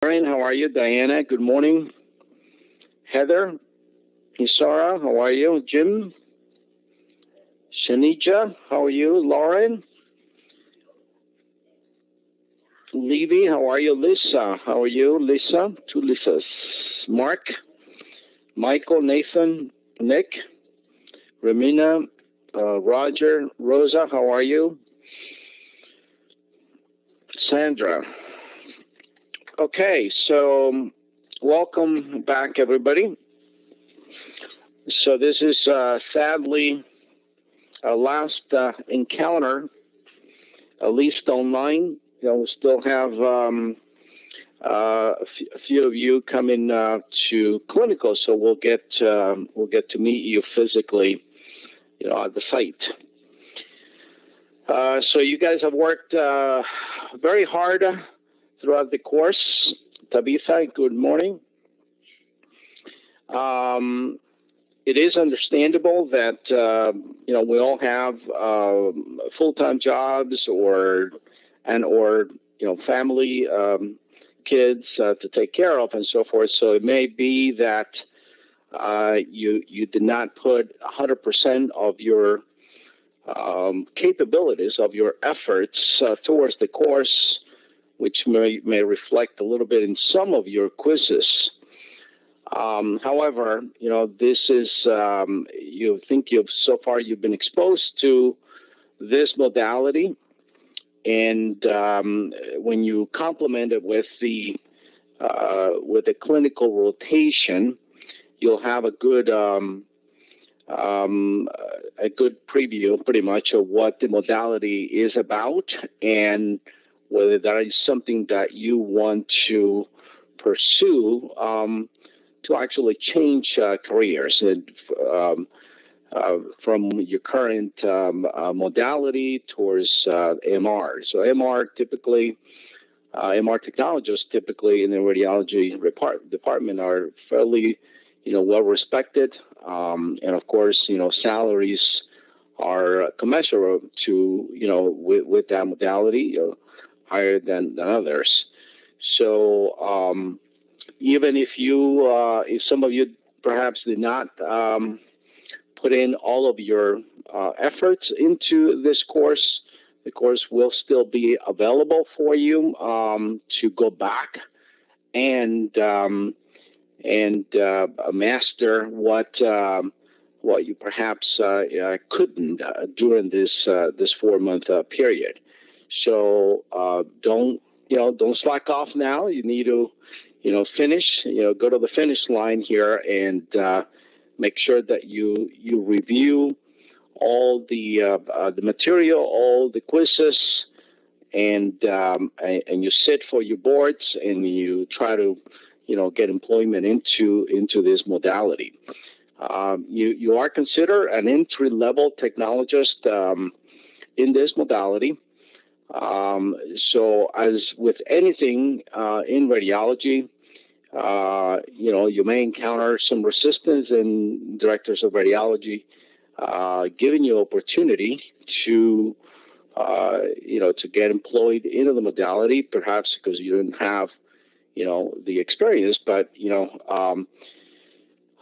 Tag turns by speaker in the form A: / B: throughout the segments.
A: Brian, how are you? Diana, good morning. Heather, Isara, how are you? Jim, Shanija, how are you? Lauren, Levy, how are you? Lisa, how are you? Lisa, two Lisas. Mark, Michael, Nathan, Nick, Ramina, Roger, Rosa, how are you? Sandra. Okay, so welcome back, everybody. So this is sadly our last encounter, at least online. We still have a few of you coming to clinical, so we'll get to meet you physically, at the site. So you guys have worked very hard throughout the course. Tabitha, good morning. It is understandable that we all have full-time jobs or family, kids to take care of and so forth. So it may be that you did not put 100% of your capabilities of your efforts towards the course, which may reflect a little bit in some of your quizzes. However, this is, you've been exposed to this modality, and when you complement it with the clinical rotation, you'll have a good preview, pretty much, of what the modality is about, and whether that is something that you want to pursue. To actually change careers from your current modality towards MR. So MR technologists typically in the radiology department are fairly, well respected, and of course, salaries are commensurate to, with that modality, higher than others. So. Even if if some of you perhaps did not put in all of your efforts into this course, the course will still be available for you to go back and master what you perhaps couldn't during this 4-month period. So don't slack off now. You need to finish, go to the finish line here and make sure that you review all the material, all the quizzes, and you sit for your boards and you try to, get employment into this modality. You are considered an entry-level technologist in this modality. So as with anything in radiology, you may encounter some resistance in directors of radiology giving you opportunity to get employed into the modality, perhaps because you didn't have, the experience. But,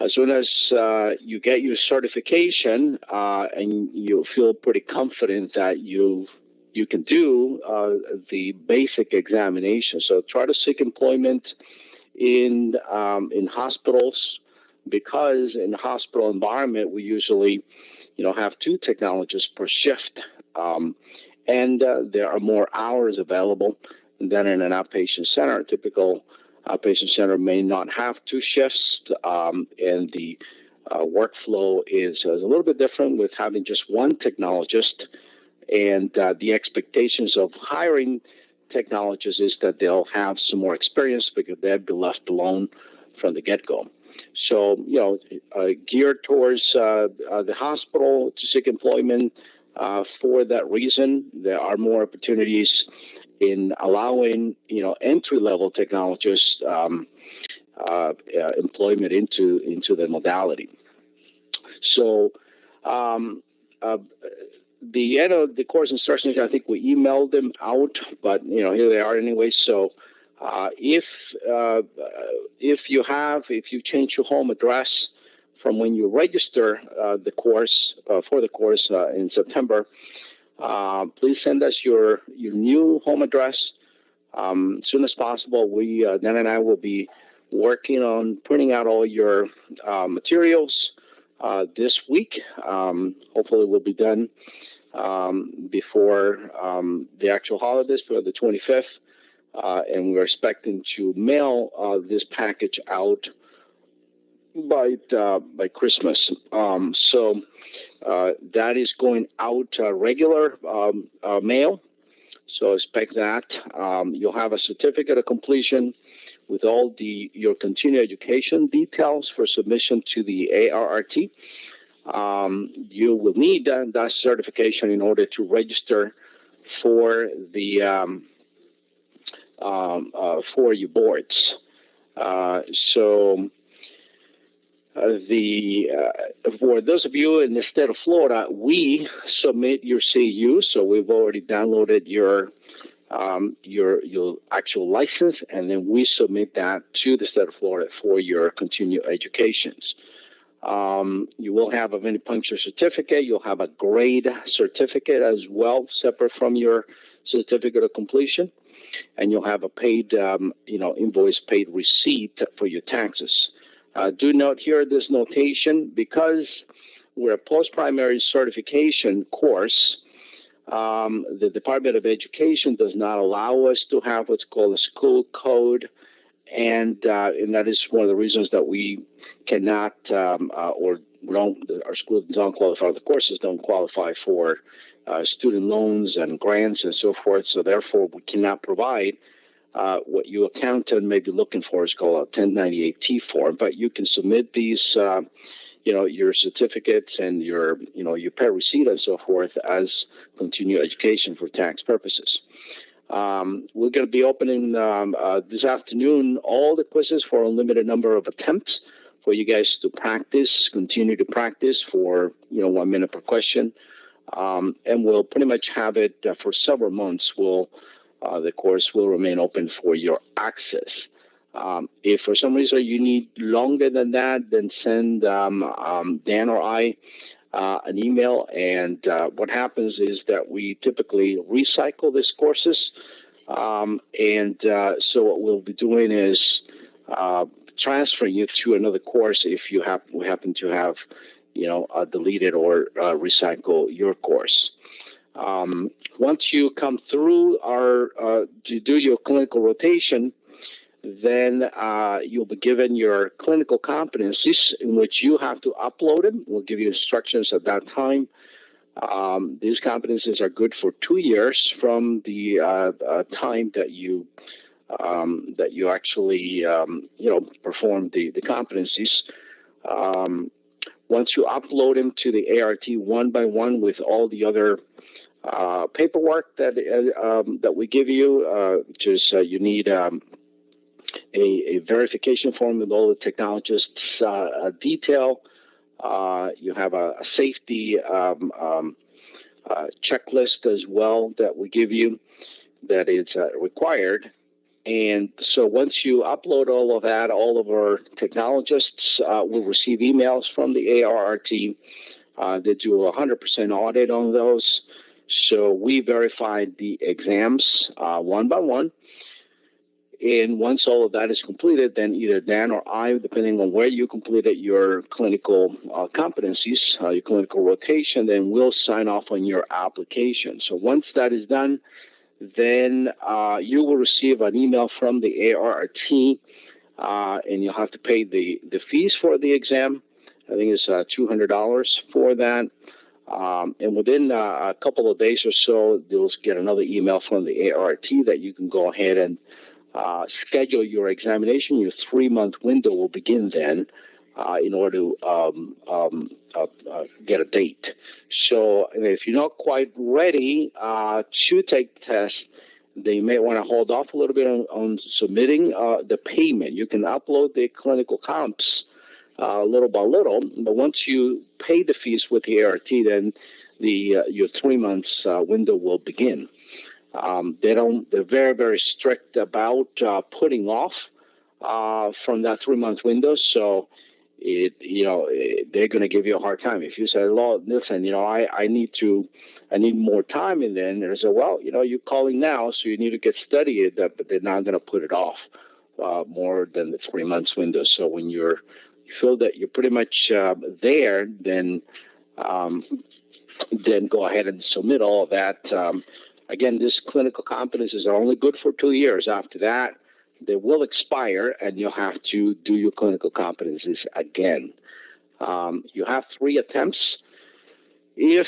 A: as soon as you get your certification and you feel pretty confident that you can do the basic examination. So try to seek employment in hospitals, because in the hospital environment we usually, have 2 technologists per shift, and there are more hours available than in an outpatient center. A typical outpatient center may not have 2 shifts, and the workflow is a little bit different with having just 1 technologist. And the expectations of hiring technologists is that they'll have some more experience because they'll be left alone from the get-go. So, geared towards the hospital to seek employment for that reason. There are more opportunities in allowing, entry-level technologists employment into the modality. So, the end of the course instructions, I think we emailed them out, but here they are anyway. So If you change your home address from when you register the course for the course in September, please send us your new home address as soon as possible. Dan and I will be working on printing out all your materials this week. Hopefully, we'll be done before the actual holidays, for the 25th. And we're expecting to mail this package out by Christmas. So that is going out regular mail. So expect that. You'll have a certificate of completion with all your continuing education details for submission to the ARRT. You will need that certification in order to register for the for your boards. For those of you in the state of Florida, we submit your CEU, so we've already downloaded your actual license, and then we submit that to the state of Florida for your continuing educations. You will have a venipuncture certificate. You'll have a grade certificate as well, separate from your certificate of completion, and you'll have a paid, invoice, paid receipt for your taxes. Do note here this notation, because we're a post-primary certification course. The Department of Education does not allow us to have what's called a school code, and that is one of the reasons that we cannot, our schools don't qualify, the courses don't qualify for student loans and grants and so forth. So therefore, we cannot provide what your accountant may be looking for. Is called a 1098-T form, but you can submit these, your certificates and your pay receipt and so forth as continuing education for tax purposes. We're going to be opening this afternoon all the quizzes for a limited number of attempts for you guys to practice, continue to practice for 1 minute per question, and we'll pretty much have it for several months. The course will remain open for your access. If for some reason you need longer than that, then send Dan or I an email. And what happens is that we typically recycle these courses. So what we'll be doing is transferring you to another course if we happen to have, deleted or recycle your course. Once you come through to do your clinical rotation, then you'll be given your clinical competencies in which you have to upload them. We'll give you instructions at that time. These competencies are good for 2 years from the time that you actually perform the competencies. Once you upload them to the ART one by one with all the other paperwork that we give you, which is you need a verification form with all the technologists' detail. You have a safety checklist as well that we give you that is required. And so once you upload all of that, all of our technologists will receive emails from the ARRT. They do a 100% audit on those. So we verified the exams one by one. And once all of that is completed, then either Dan or I, depending on where you completed your clinical competencies, your clinical rotation, then we'll sign off on your application. So once that is done, then you will receive an email from the ARRT, and you'll have to pay the fees for the exam. I think it's $200 for that. And within a couple of days or so, you'll get another email from the ARRT that you can go ahead and schedule your examination. Your 3-month window will begin then in order to get a date. So if you're not quite ready to take the test, then you may want to hold off a little bit on submitting the payment. You can upload the clinical comps little by little, but once you pay the fees with the ART, then your 3 months window will begin. They're very, very strict about putting off from that 3-month window. So they're going to give you a hard time. If you say, listen, I need more time. And then there's you're calling now, so you need to get studied, but they're not going to put it off more than the 3 months window. So when you feel that you're pretty much there, then go ahead and submit all of that. Again, this clinical competencies are only good for 2 years. After that, they will expire, and you'll have to do your clinical competencies again. You have 3 attempts. If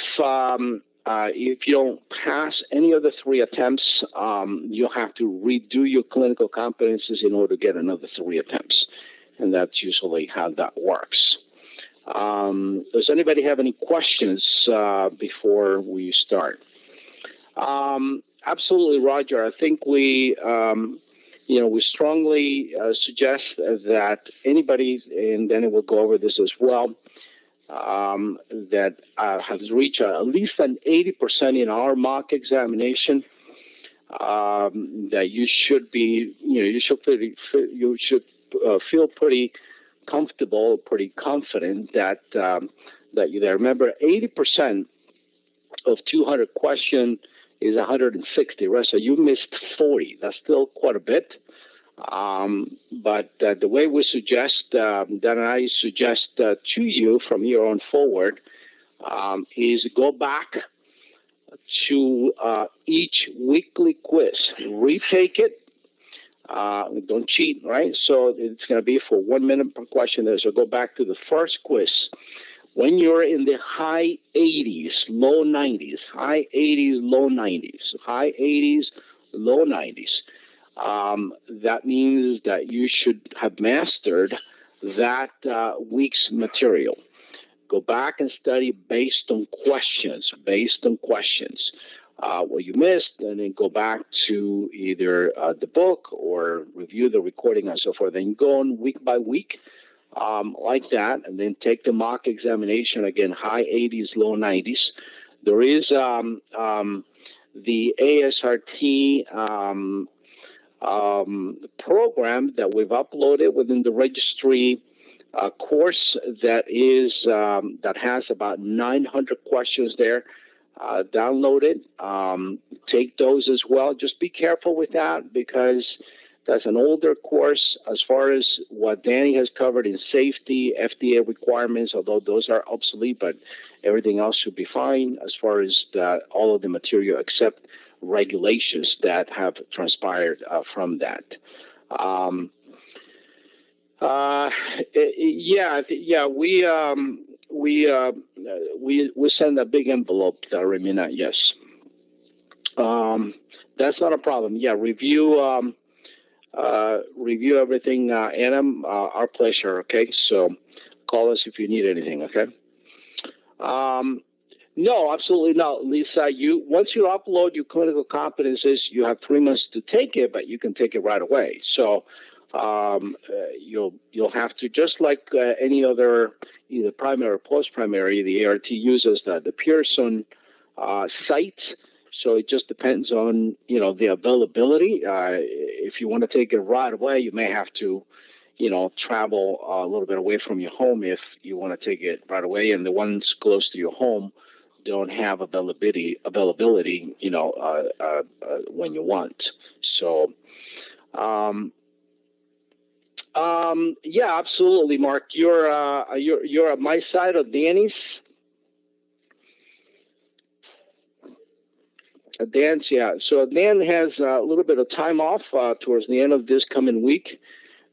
A: you don't pass any of the 3 attempts, you'll have to redo your clinical competencies in order to get another 3 attempts. And that's usually how that works. Does anybody have any questions before we start? Absolutely, Roger. I think we strongly suggest that anybody, and then we'll go over this as well, that has reached at least an 80% in our mock examination, that you should be, you should feel pretty comfortable, pretty confident that you're there. Remember, 80% of 200 questions is 160, right? So you missed 40. That's still quite a bit. But the way we suggest, that I suggest to you from here on forward, is go back to each weekly quiz, retake it. Don't cheat, right? So it's going to be for 1 minute per question. So go back to the first quiz. When you're in the high 80s, low 90s, high 80s, low 90s, high 80s, low 90s, that means that you should have mastered that week's material. Go back and study based on questions, what you missed, and then go back to either the book or review the recording and so forth. Then go on week by week like that, and then take the mock examination again, high 80s, low 90s. There is the ASRT program that we've uploaded within the registry course that has about 900 questions there. Download it. Take those as well. Just be careful with that because that's an older course as far as what Danny has covered in safety, FDA requirements, although those are obsolete, but everything else should be fine as far as all of the material except regulations that have transpired from that. We send a big envelope, Ramina. Yes, that's not a problem. Yeah, review everything, Adam. Our pleasure. Okay, so call us if you need anything. Okay. No, absolutely not, Lisa. Once you upload your clinical competencies, you have 3 months to take it, but you can take it right away. So you'll have to, just like any other either primary or post-primary, the ART uses the Pearson site. So it just depends on the availability. If you want to take it right away, you may have to travel a little bit away from your home if you want to take it right away. And the ones close to your home don't have availability when you want. So yeah, absolutely, Mark. You're at my side or Danny's? Dan's, yeah. So Dan has a little bit of time off towards the end of this coming week.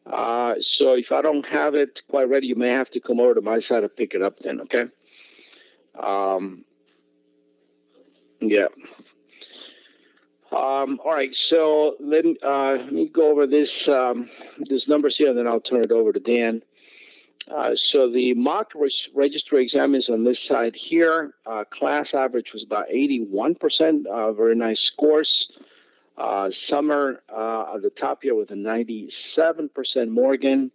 A: So if I don't have it quite ready, you may have to come over to my side and pick it up then, okay? Yeah. All right, so let me go over this numbers here, and then I'll turn it over to Dan. So the mock registry exam is on this side here. Class average was about 81%, very nice scores. Summer at the top here with a 97%, Morgan,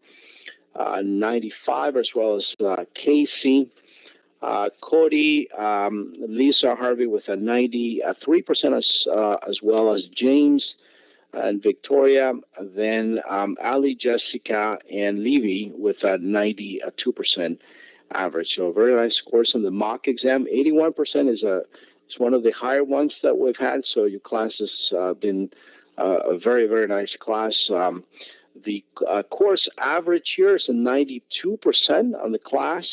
A: 95 as well as Casey. Cody, Lisa Harvey with a 93% as well as James and Victoria. Then Ali, Jessica, and Levy with a 92% average. So very nice scores on the mock exam. 81% is one of the higher ones that we've had. So your class has been a very, very nice class. The course average here is a 92% on the class.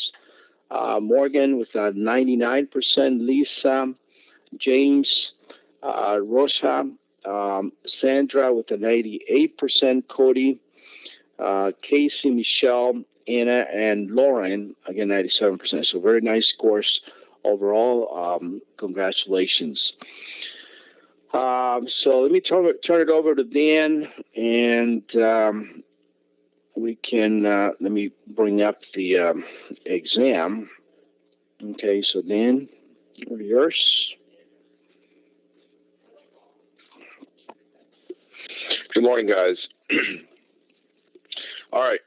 A: Morgan with a 99%, Lisa, James, Rosa, Sandra with a 98%, Cody, Casey, Michelle, Anna, and Lauren, again, 97%. So very nice scores overall. Congratulations. So let me turn it over to Dan, and we can, let me bring up the exam. Okay, so Dan, yours.
B: Good morning, guys. All right.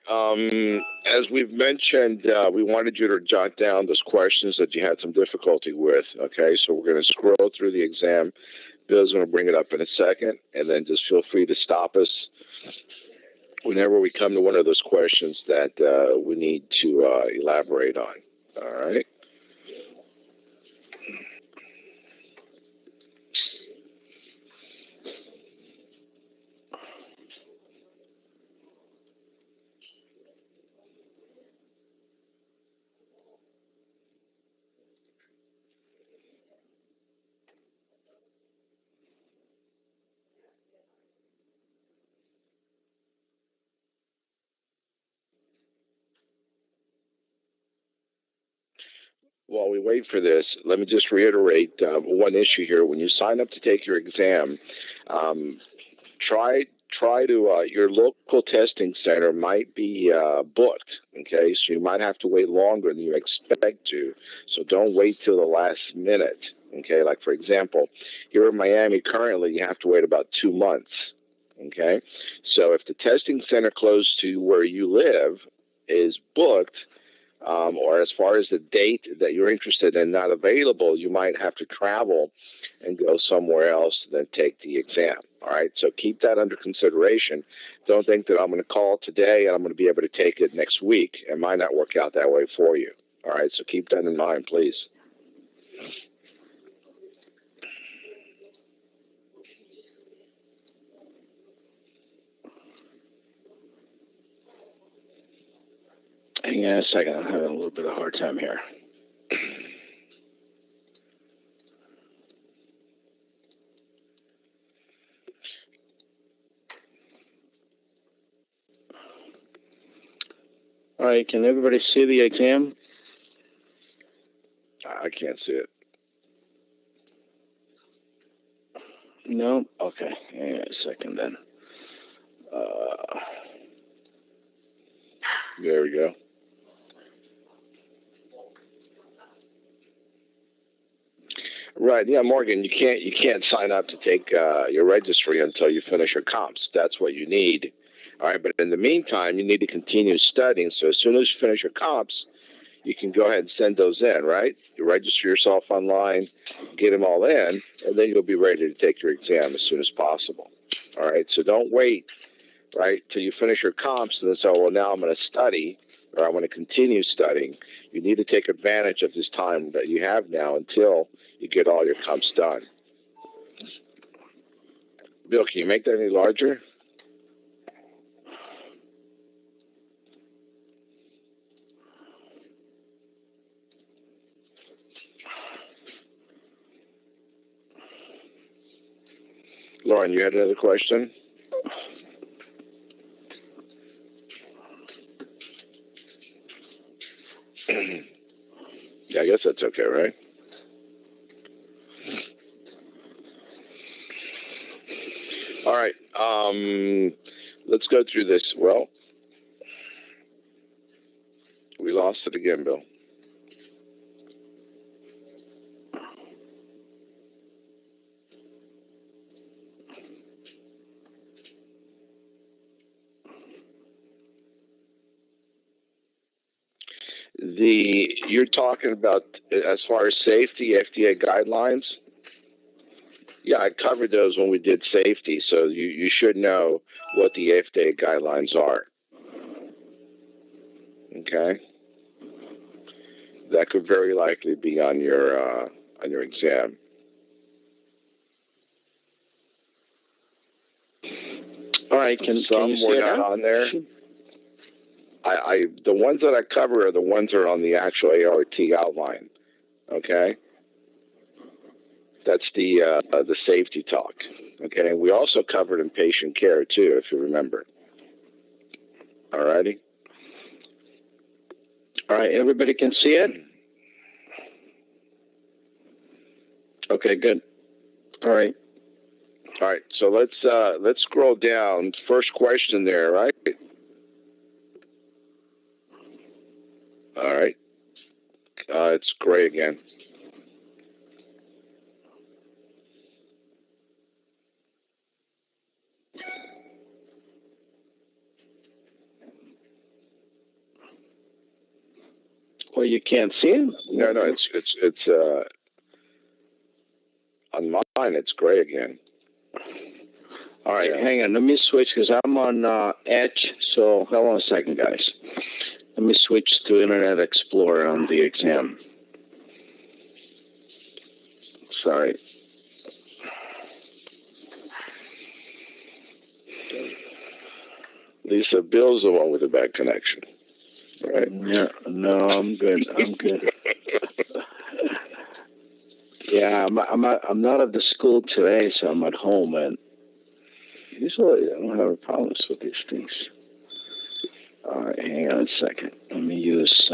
B: As we've mentioned, we wanted you to jot down those questions that you had some difficulty with. Okay, so we're going to scroll through the exam. Bill's going to bring it up in a second, and then just feel free to stop us whenever we come to one of those questions that we need to elaborate on. All right. While we wait for this, let me just reiterate one issue here. When you sign up to take your exam, try to your local testing center might be booked. Okay, so you might have to wait longer than you expect to. So don't wait till the last minute. Okay, like for example, here in Miami currently, you have to wait about 2 months. Okay, so if the testing center close to where you live is booked, or as far as the date that you're interested in not available, you might have to travel and go somewhere else to then take the exam. All right, so keep that under consideration. Don't think that I'm going to call today and I'm going to be able to take it next week. It might not work out that way for you. All right, so keep that in mind, please.
A: Hang on a second. I'm having a little bit of a hard time here. All right, can everybody see the exam?
B: I can't see it.
A: No? Okay. Hang on a second then.
B: There we go. Right, yeah, Morgan, you can't sign up to take your registry until you finish your comps. That's what you need. All right, but in the meantime, you need to continue studying. So as soon as you finish your comps, you can go ahead and send those in, right? You register yourself online, get them all in, and then you'll be ready to take your exam as soon as possible. All right, so don't wait, right, till you finish your comps and then say, well, now I'm going to study, or I want to continue studying. You need to take advantage of this time that you have now until you get all your comps done. Bill, can you make that any larger? Lauren, you had another question? Yeah, I guess that's okay, right? All right, let's go through this. Well, we lost it again, Bill. You're talking about as far as safety, FDA guidelines? Yeah, I covered those when we did safety, so you should know what the FDA guidelines are. Okay? That could very likely be on your exam.
A: All right, can you
B: were not on there. The ones that I cover are the ones that are on the actual ART outline. Okay? That's the safety talk. Okay? We also covered in patient care too, if you remember. All righty?
A: All right, everybody can see it? Okay, good. All right.
B: All right, so let's scroll down. First question there, right? All right. It's gray again.
A: Well, you can't see it?
B: No, it's on mine. It's gray again.
A: All right, hang on. Let me switch because I'm on Edge. So hold on a second, guys. Let me switch to Internet Explorer on the exam. Sorry.
B: Lisa, Bill's the one with the bad connection. Right?
A: Yeah, no, I'm good. I'm good. Yeah, I'm not at the school today, so I'm at home, and usually I don't have problems with these things. All right, hang on a second. Let me use.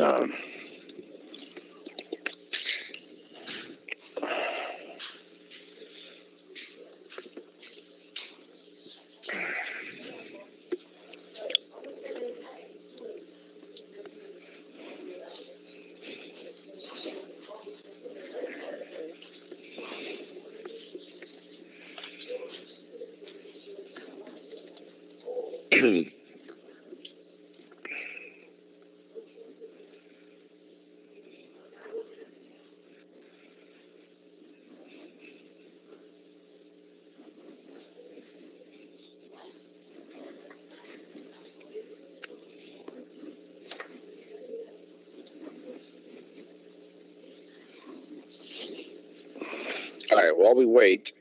B: All right, while we wait,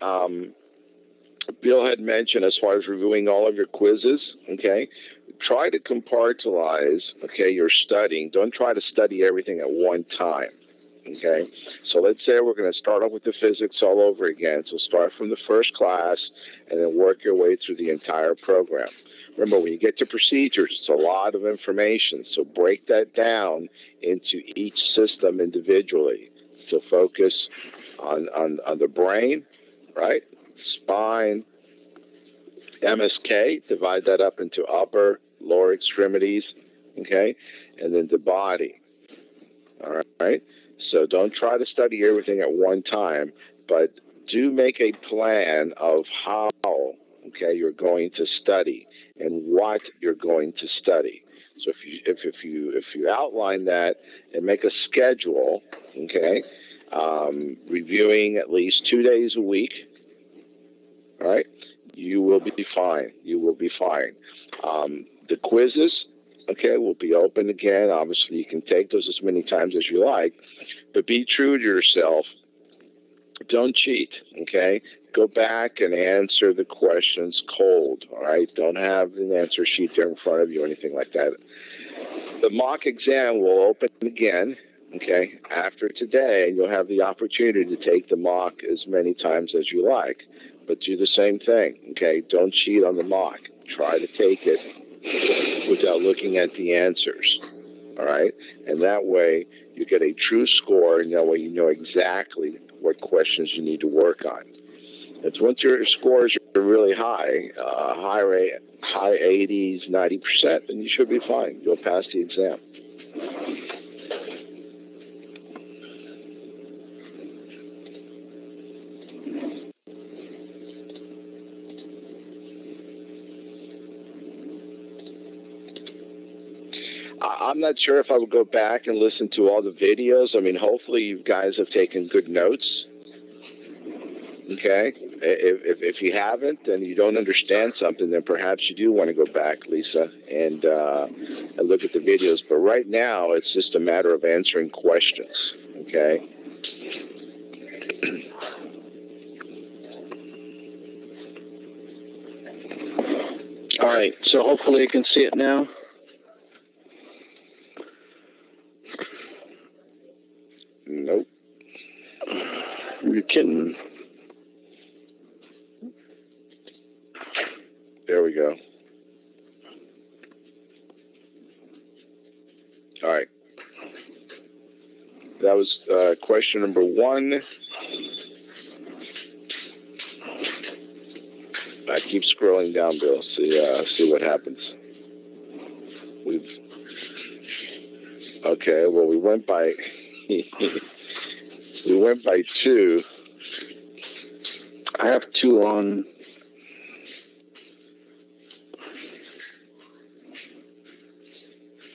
B: Bill had mentioned as far as reviewing all of your quizzes, okay, try to compartmentalize, okay, your studying. Don't try to study everything at one time, okay? So let's say we're going to start off with the physics all over again. So start from the first class and then work your way through the entire program. Remember, when you get to procedures, it's a lot of information. So break that down into each system individually. So focus on the brain, right? Spine, MSK, divide that up into upper, lower extremities, okay? And then the body, all right? So don't try to study everything at one time, but do make a plan of how, okay, you're going to study and what you're going to study. So if you outline that and make a schedule, okay, reviewing at least 2 days a week, all right, you will be fine. You will be fine. The quizzes, okay, will be open again. Obviously, you can take those as many times as you like, but be true to yourself. Don't cheat, okay? Go back and answer the questions cold, all right? Don't have an answer sheet there in front of you or anything like that. The mock exam will open again, okay, after today. You'll have the opportunity to take the mock as many times as you like, but do the same thing, okay? Don't cheat on the mock. Try to take it without looking at the answers, all right? And that way you get a true score, and that way you know exactly what questions you need to work on. It's once your scores are really high, high 80s, 90%, then you should be fine. You'll pass the exam. I'm not sure if I would go back and listen to all the videos. I mean, hopefully you guys have taken good notes. Okay? If you haven't and you don't understand something, then perhaps you do want to go back, Lisa, and look at the videos. But right now, it's just a matter of answering questions. Okay?
A: All right, so hopefully you can see it now.
B: Nope.
A: You're kidding.
B: There we go. All right. That was question number 1. I keep scrolling down, Bill. See what happens. Okay. Well, we went by 2.
A: I have 2 on.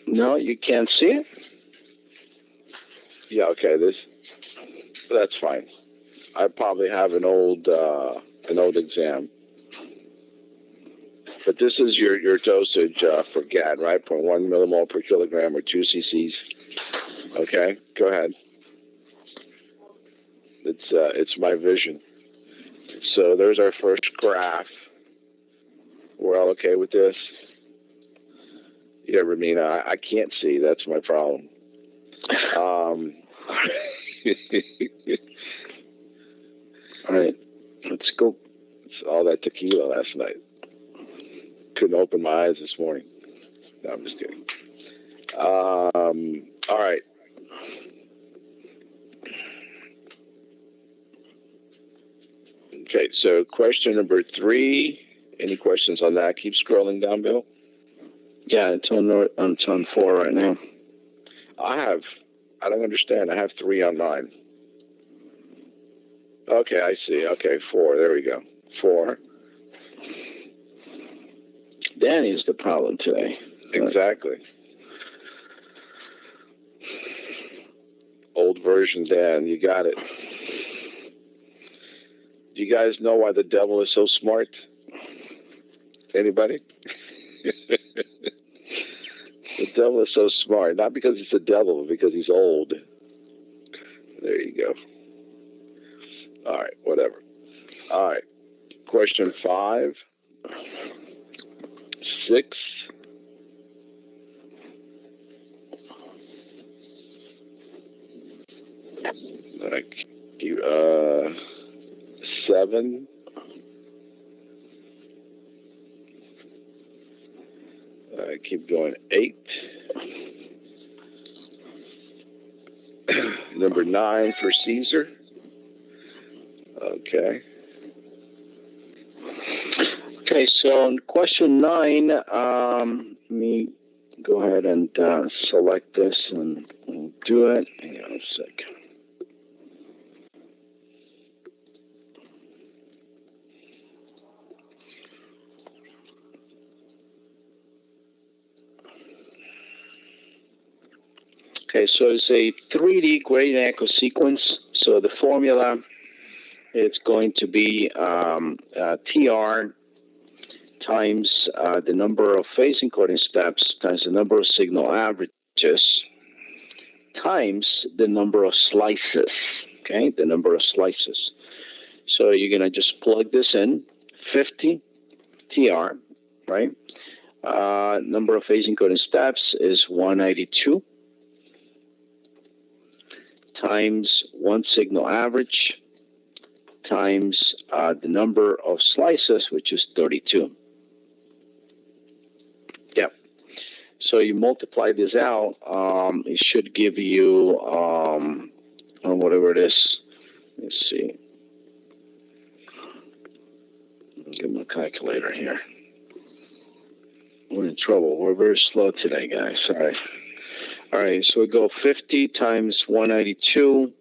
A: No, you can't see it?
B: Yeah, okay, that's fine. I probably have an old exam. But this is your dosage for GAD, right? 0.1 millimole per kilogram or 2 cc's. Okay, go ahead. It's my vision. So there's our first graph. We're all okay with this? Yeah, Ramina, I can't see. That's my problem. All right, let's go. It's all that tequila last night. Couldn't open my eyes this morning. No, I'm just kidding. All right. Okay, so question number 3. Any questions on that? Keep scrolling down, Bill.
A: Yeah, it's on 4 right now.
B: I don't understand. I have 3 on mine. Okay, I see. Okay, 4. There we go. 4.
A: Danny's the problem today.
B: Exactly. Old version Dan, you got it. Do you guys know why the devil is so smart? Anybody? The devil is so smart, not because he's the devil, but because he's old. There you go. All right, whatever. All right. Question 5. 6. Like, 7. Keep going. 8. Number 9 for Caesar. Okay.
A: Okay, so on question 9, let me go ahead and select this and do it. Hang on a sec. Okay, so it's a 3D gradient echo sequence. So the formula is going to be TR times the number of phase encoding steps times the number of signal averages times the number of slices. Okay, the number of slices. So you're going to just plug this in, 50 TR, right? Number of phase encoding steps is 192 times 1 signal average times the number of slices, which is 32. Yep. So you multiply this out, it should give you, whatever it is. Let's see. Give me a calculator here. We're in trouble. We're very slow today, guys. Sorry. All right, so we go 50 times 192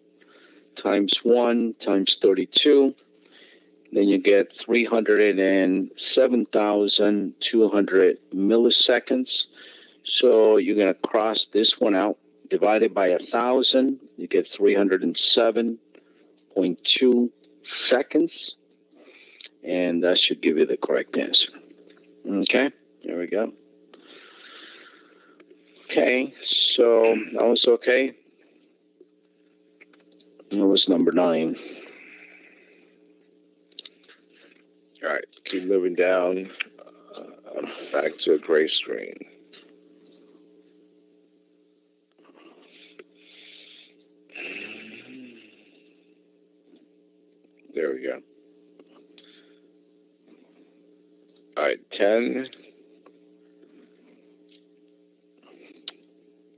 A: times 1 times 32. Then you get 307,200 milliseconds. So you're going to cross this one out. Divided by 1,000, you get 307.2 seconds. And that should give you the correct answer. Okay, there we go. Okay, so that was okay. That was number 9.
B: All right, keep moving down, back to a gray screen. There we go. All right, 10,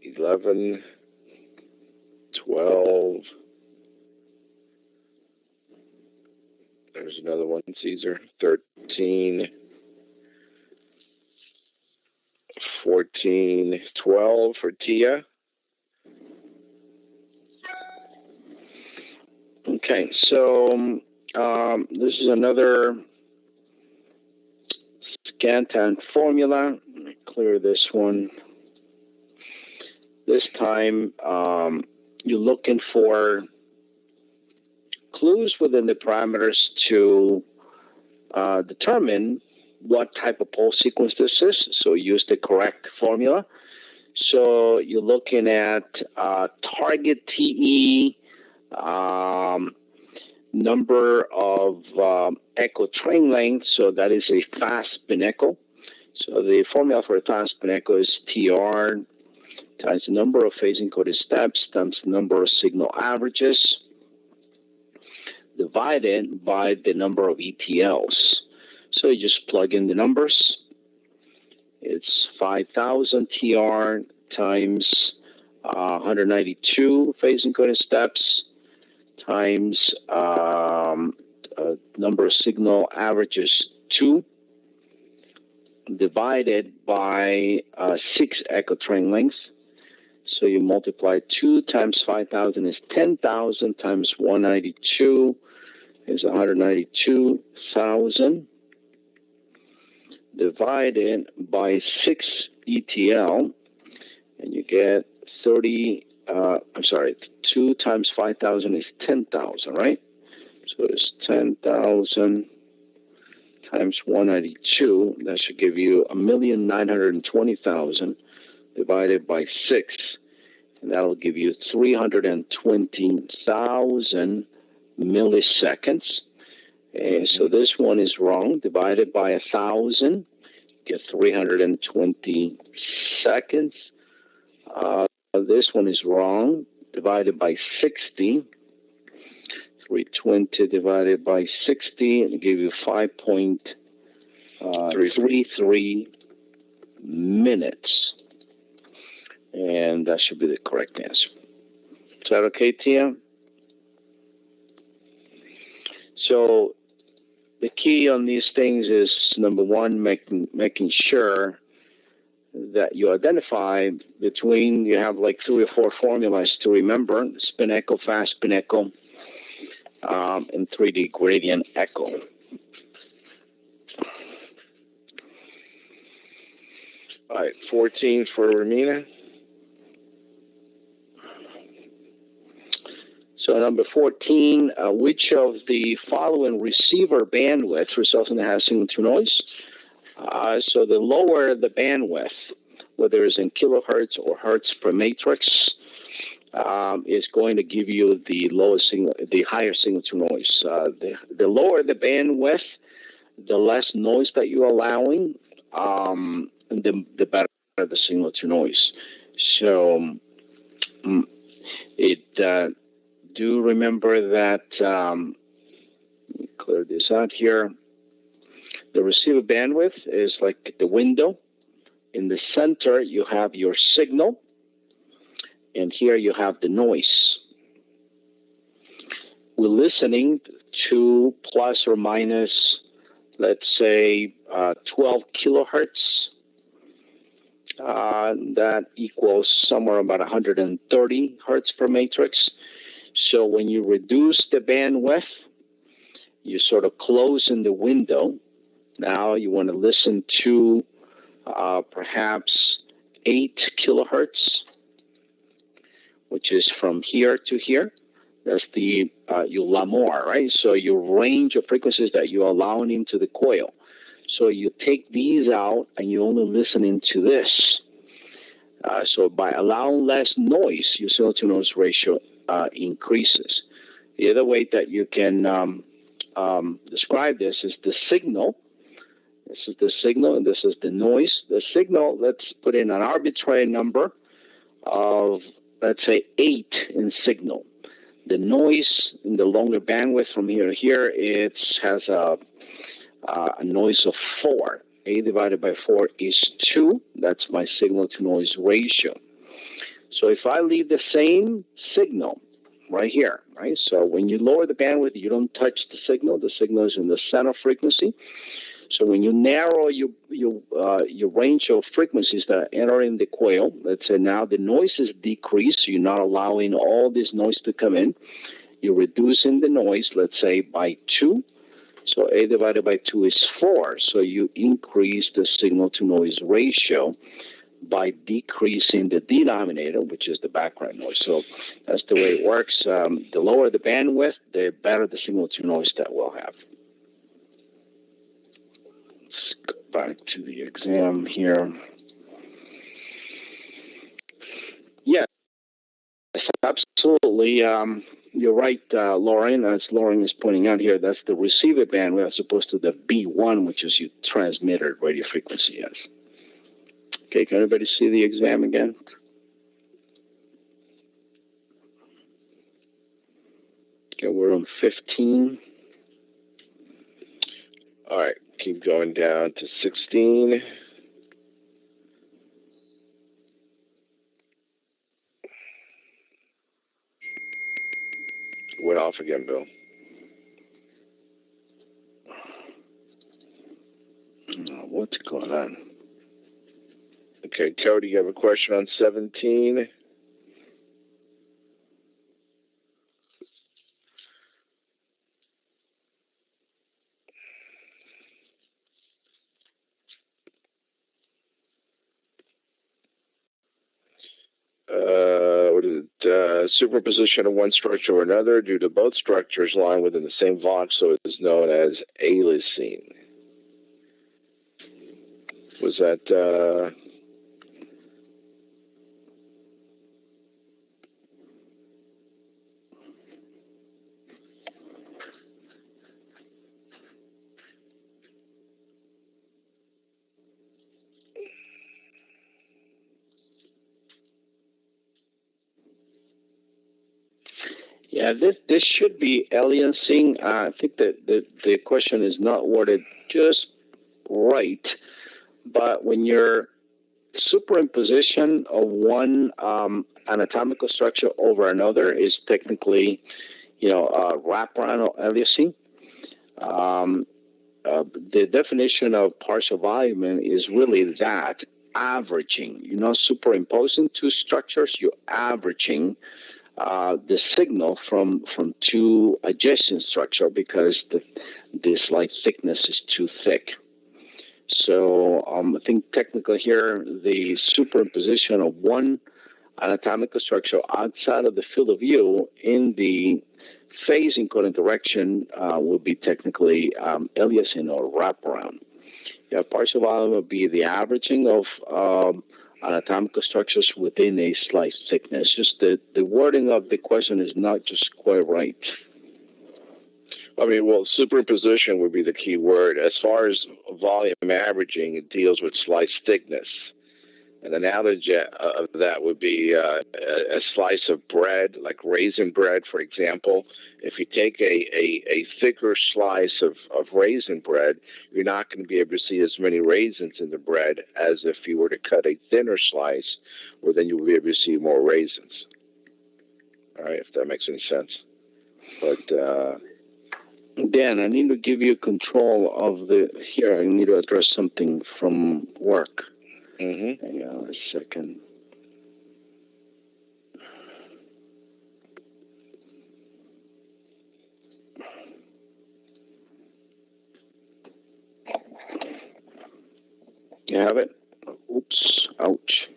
B: 11, 12. There's another one, Caesar. 13, 14, 12 for Tia.
A: Okay, so this is another Scantan formula. Let me clear this one. This time, you're looking for clues within the parameters to determine what type of pulse sequence this is. So use the correct formula. So you're looking at target TE, number of echo train length. So that is a fast spin echo. So the formula for a fast spin echo is TR times the number of phase encoded steps times the number of signal averages divided by the number of ETLs. So you just plug in the numbers. It's 5,000 TR times 192 phase encoded steps times number of signal averages 2 divided by 6 echo train lengths. So you multiply 2 times 5,000 is 10,000 times 192 is 192,000 divided by 6 ETL, and you get 2 times 5,000 is 10,000, right? So it's 10,000 times 192. That should give you 1,920,000 divided by 6. And that'll give you 320,000 milliseconds. And so this one is wrong. Divided by 1,000, get 320 seconds. This one is wrong. Divided by 60. 320 divided by 60, and give you 5.33 minutes. And that should be the correct answer. Is that okay, Tia? So the key on these things is, number one, making sure that you identify between, you have like 3 or 4 formulas to remember: spin echo, fast spin echo, and 3D gradient echo.
B: All right, 14 for Romina.
A: So number 14, which of the following receiver bandwidth results in a half signal to noise? So the lower the bandwidth, whether it's in kilohertz or hertz per matrix, is going to give you the lowest signal, the higher signal to noise. The lower the bandwidth, the less noise that you're allowing, the better the signal to noise. So do remember that, let me clear this out here. The receiver bandwidth is like the window. In the center, you have your signal, and here you have the noise. We're listening to plus or minus, let's say, 12 kilohertz. That equals somewhere about 130 hertz per matrix. So when you reduce the bandwidth, you sort of close in the window. Now you want to listen to perhaps 8 kilohertz, which is from here to here. That's the your Lamor, right? So your range of frequencies that you're allowing into the coil. So you take these out and you're only listening to this. So by allowing less noise, your signal-to-noise ratio increases. The other way that you can describe this is the signal. This is the signal and this is the noise. The signal, let's put in an arbitrary number of, let's say, 8 in signal. The noise in the longer bandwidth from here to here, it has a noise of 4. 8 divided by 4 is 2. That's my signal-to-noise ratio. So if I leave the same signal right here, right? So when you lower the bandwidth, you don't touch the signal. The signal is in the center frequency. So when you narrow your range of frequencies that enter in the coil, let's say now the noise is decreased, so you're not allowing all this noise to come in. You're reducing the noise, let's say, by 2. So 8 divided by 2 is 4. So you increase the signal-to-noise ratio by decreasing the denominator, which is the background noise. So that's the way it works. The lower the bandwidth, the better the signal-to-noise that we'll have. Let's go back to the exam here. Yes, absolutely. You're right, Lauren. As Lauren is pointing out here, that's the receiver bandwidth as opposed to the B1, which is your transmitter radio frequency. Yes. Okay, can everybody see the exam again? Okay, we're on 15.
B: All right, keep going down to 16. Went off again, Bill.
A: What's going on?
B: Okay, Cody, you have a question on 17? What is it? Superposition of one structure or another due to both structures lying within the same Vaughn, so it is known as aliasing. Was that...
A: Yeah, this should be aliasing. I think that the question is not worded just right, but when you're superimposition of one anatomical structure over another is technically, wraparound or aliasing. The definition of partial volume is really that, averaging. You're not superimposing two structures, you're averaging the signal from two adjacent structure because the slight thickness is too thick. So I think technically here, the superimposition of one anatomical structure outside of the field of view in the phase encoding direction will be technically aliasing or wraparound. Yeah, partial volume would be the averaging of anatomical structures within a slight thickness. Just the wording of the question is not just quite right.
B: I mean, well, superimposition would be the key word. As far as volume averaging, it deals with slice thickness. An analogy of that would be a slice of bread, like raisin bread, for example. If you take a thicker slice of raisin bread, you're not going to be able to see as many raisins in the bread as if you were to cut a thinner slice, where then you will be able to see more raisins. All right, if that makes any sense. But
A: Dan, I need to give you control of here. I need to address something from work.
B: Mm-hmm.
A: Hang on a second. You have it? Oops. Ouch.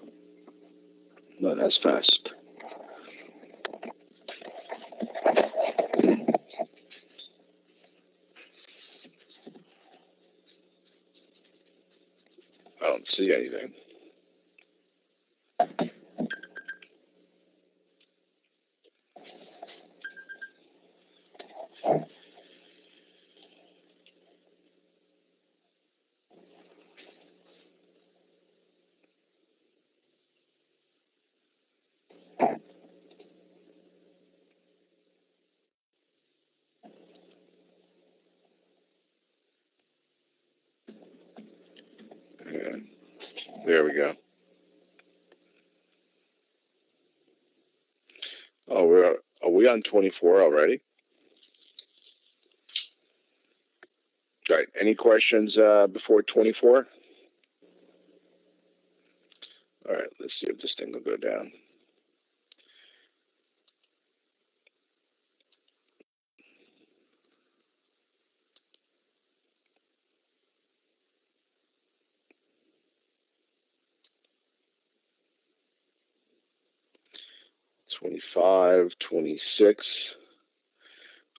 A: not as fast.
B: I don't see anything. Yeah. There we go. Oh, are we on 24 already? All right. Any questions before 24? All right. Let's see if this thing will go down. $25, $26.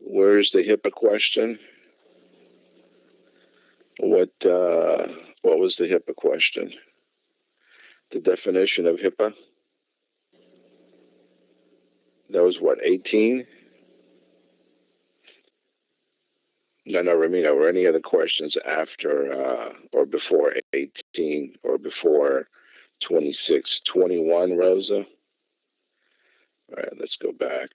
B: Where's the HIPAA question? What was the HIPAA question? The definition of HIPAA? That was what, 18? No, Ramiro, or any other questions after or before 18 or before 26? 21, Rosa? All right, let's go back.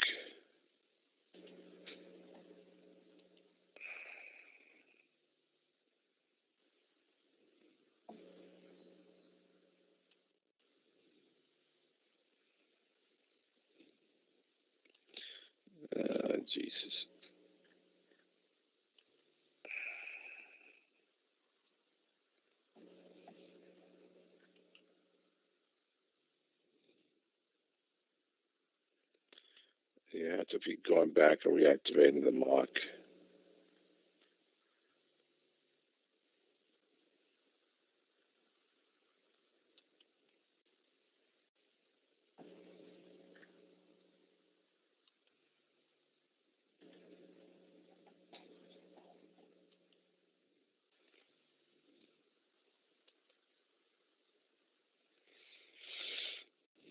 B: Jesus. You have to be going back and reactivating the mock.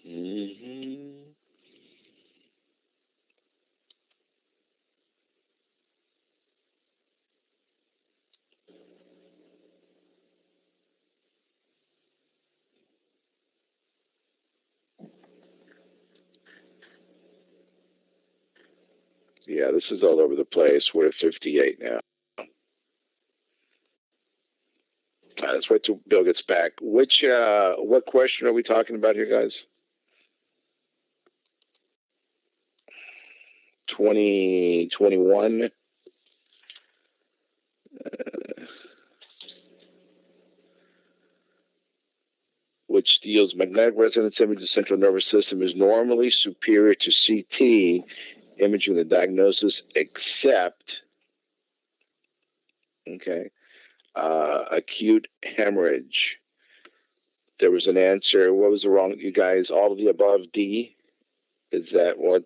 B: Mm-hmm. Yeah, this is all over the place. We're at 58 now. Let's wait till Bill gets back. What question are we talking about here, guys? 2021. Which deals magnetic resonance image of the central nervous system is normally superior to CT imaging the diagnosis, except, acute hemorrhage. There was an answer. What was the wrong, you guys? All of the above, D? Is that what?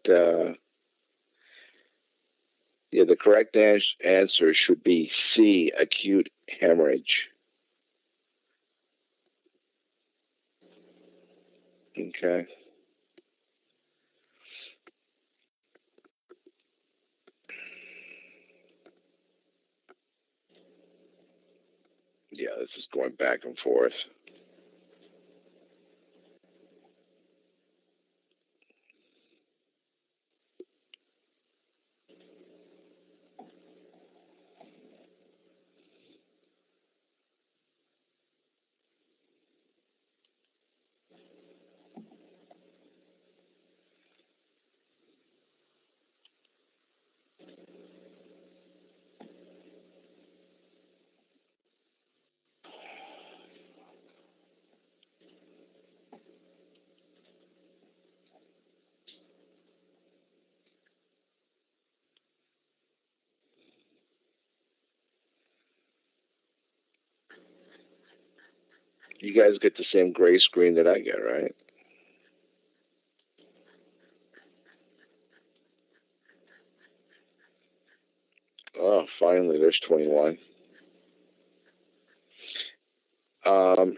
B: Yeah, the correct answer should be C, acute hemorrhage. Okay. Yeah, this is going back and forth. You guys get the same gray screen that I get, right? finally, there's 21.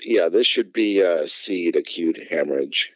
B: Yeah, this should be a seed acute hemorrhage.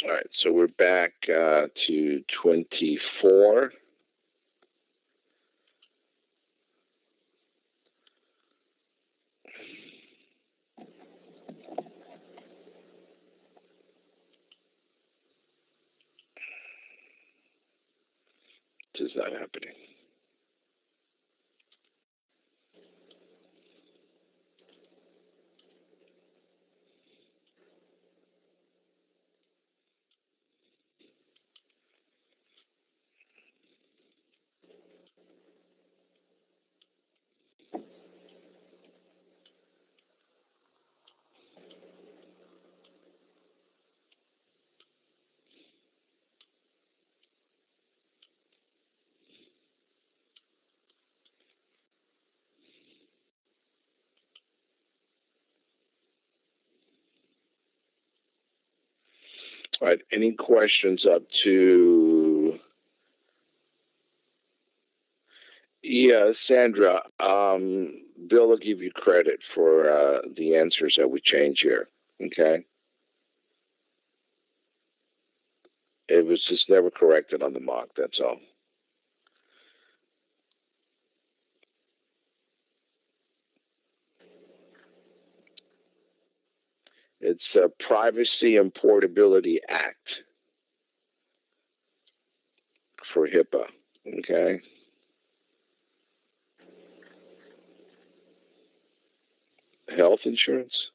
B: All right, so we're back to 24. This is not happening. All right, any questions up to... Yeah, Sandra, Bill will give you credit for the answers that we change here, okay? It was just never corrected on the mock, that's all. It's a Privacy and Portability Act for HIPAA, okay? Health insurance?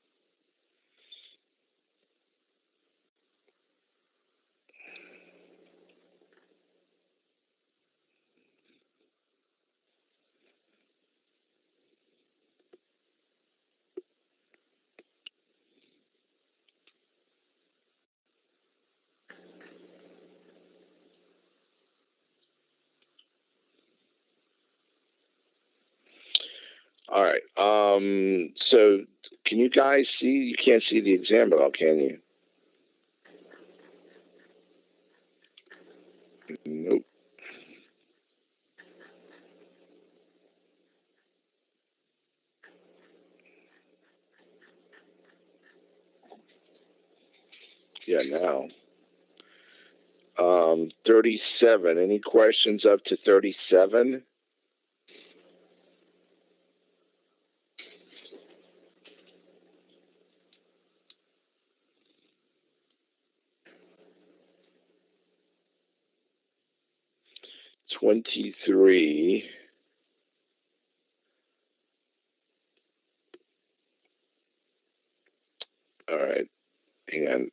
B: All right, so can you guys see? You can't see the exam at all, can you? Nope. Yeah, now. 37. Any questions up to 37? $23. All right, hang on.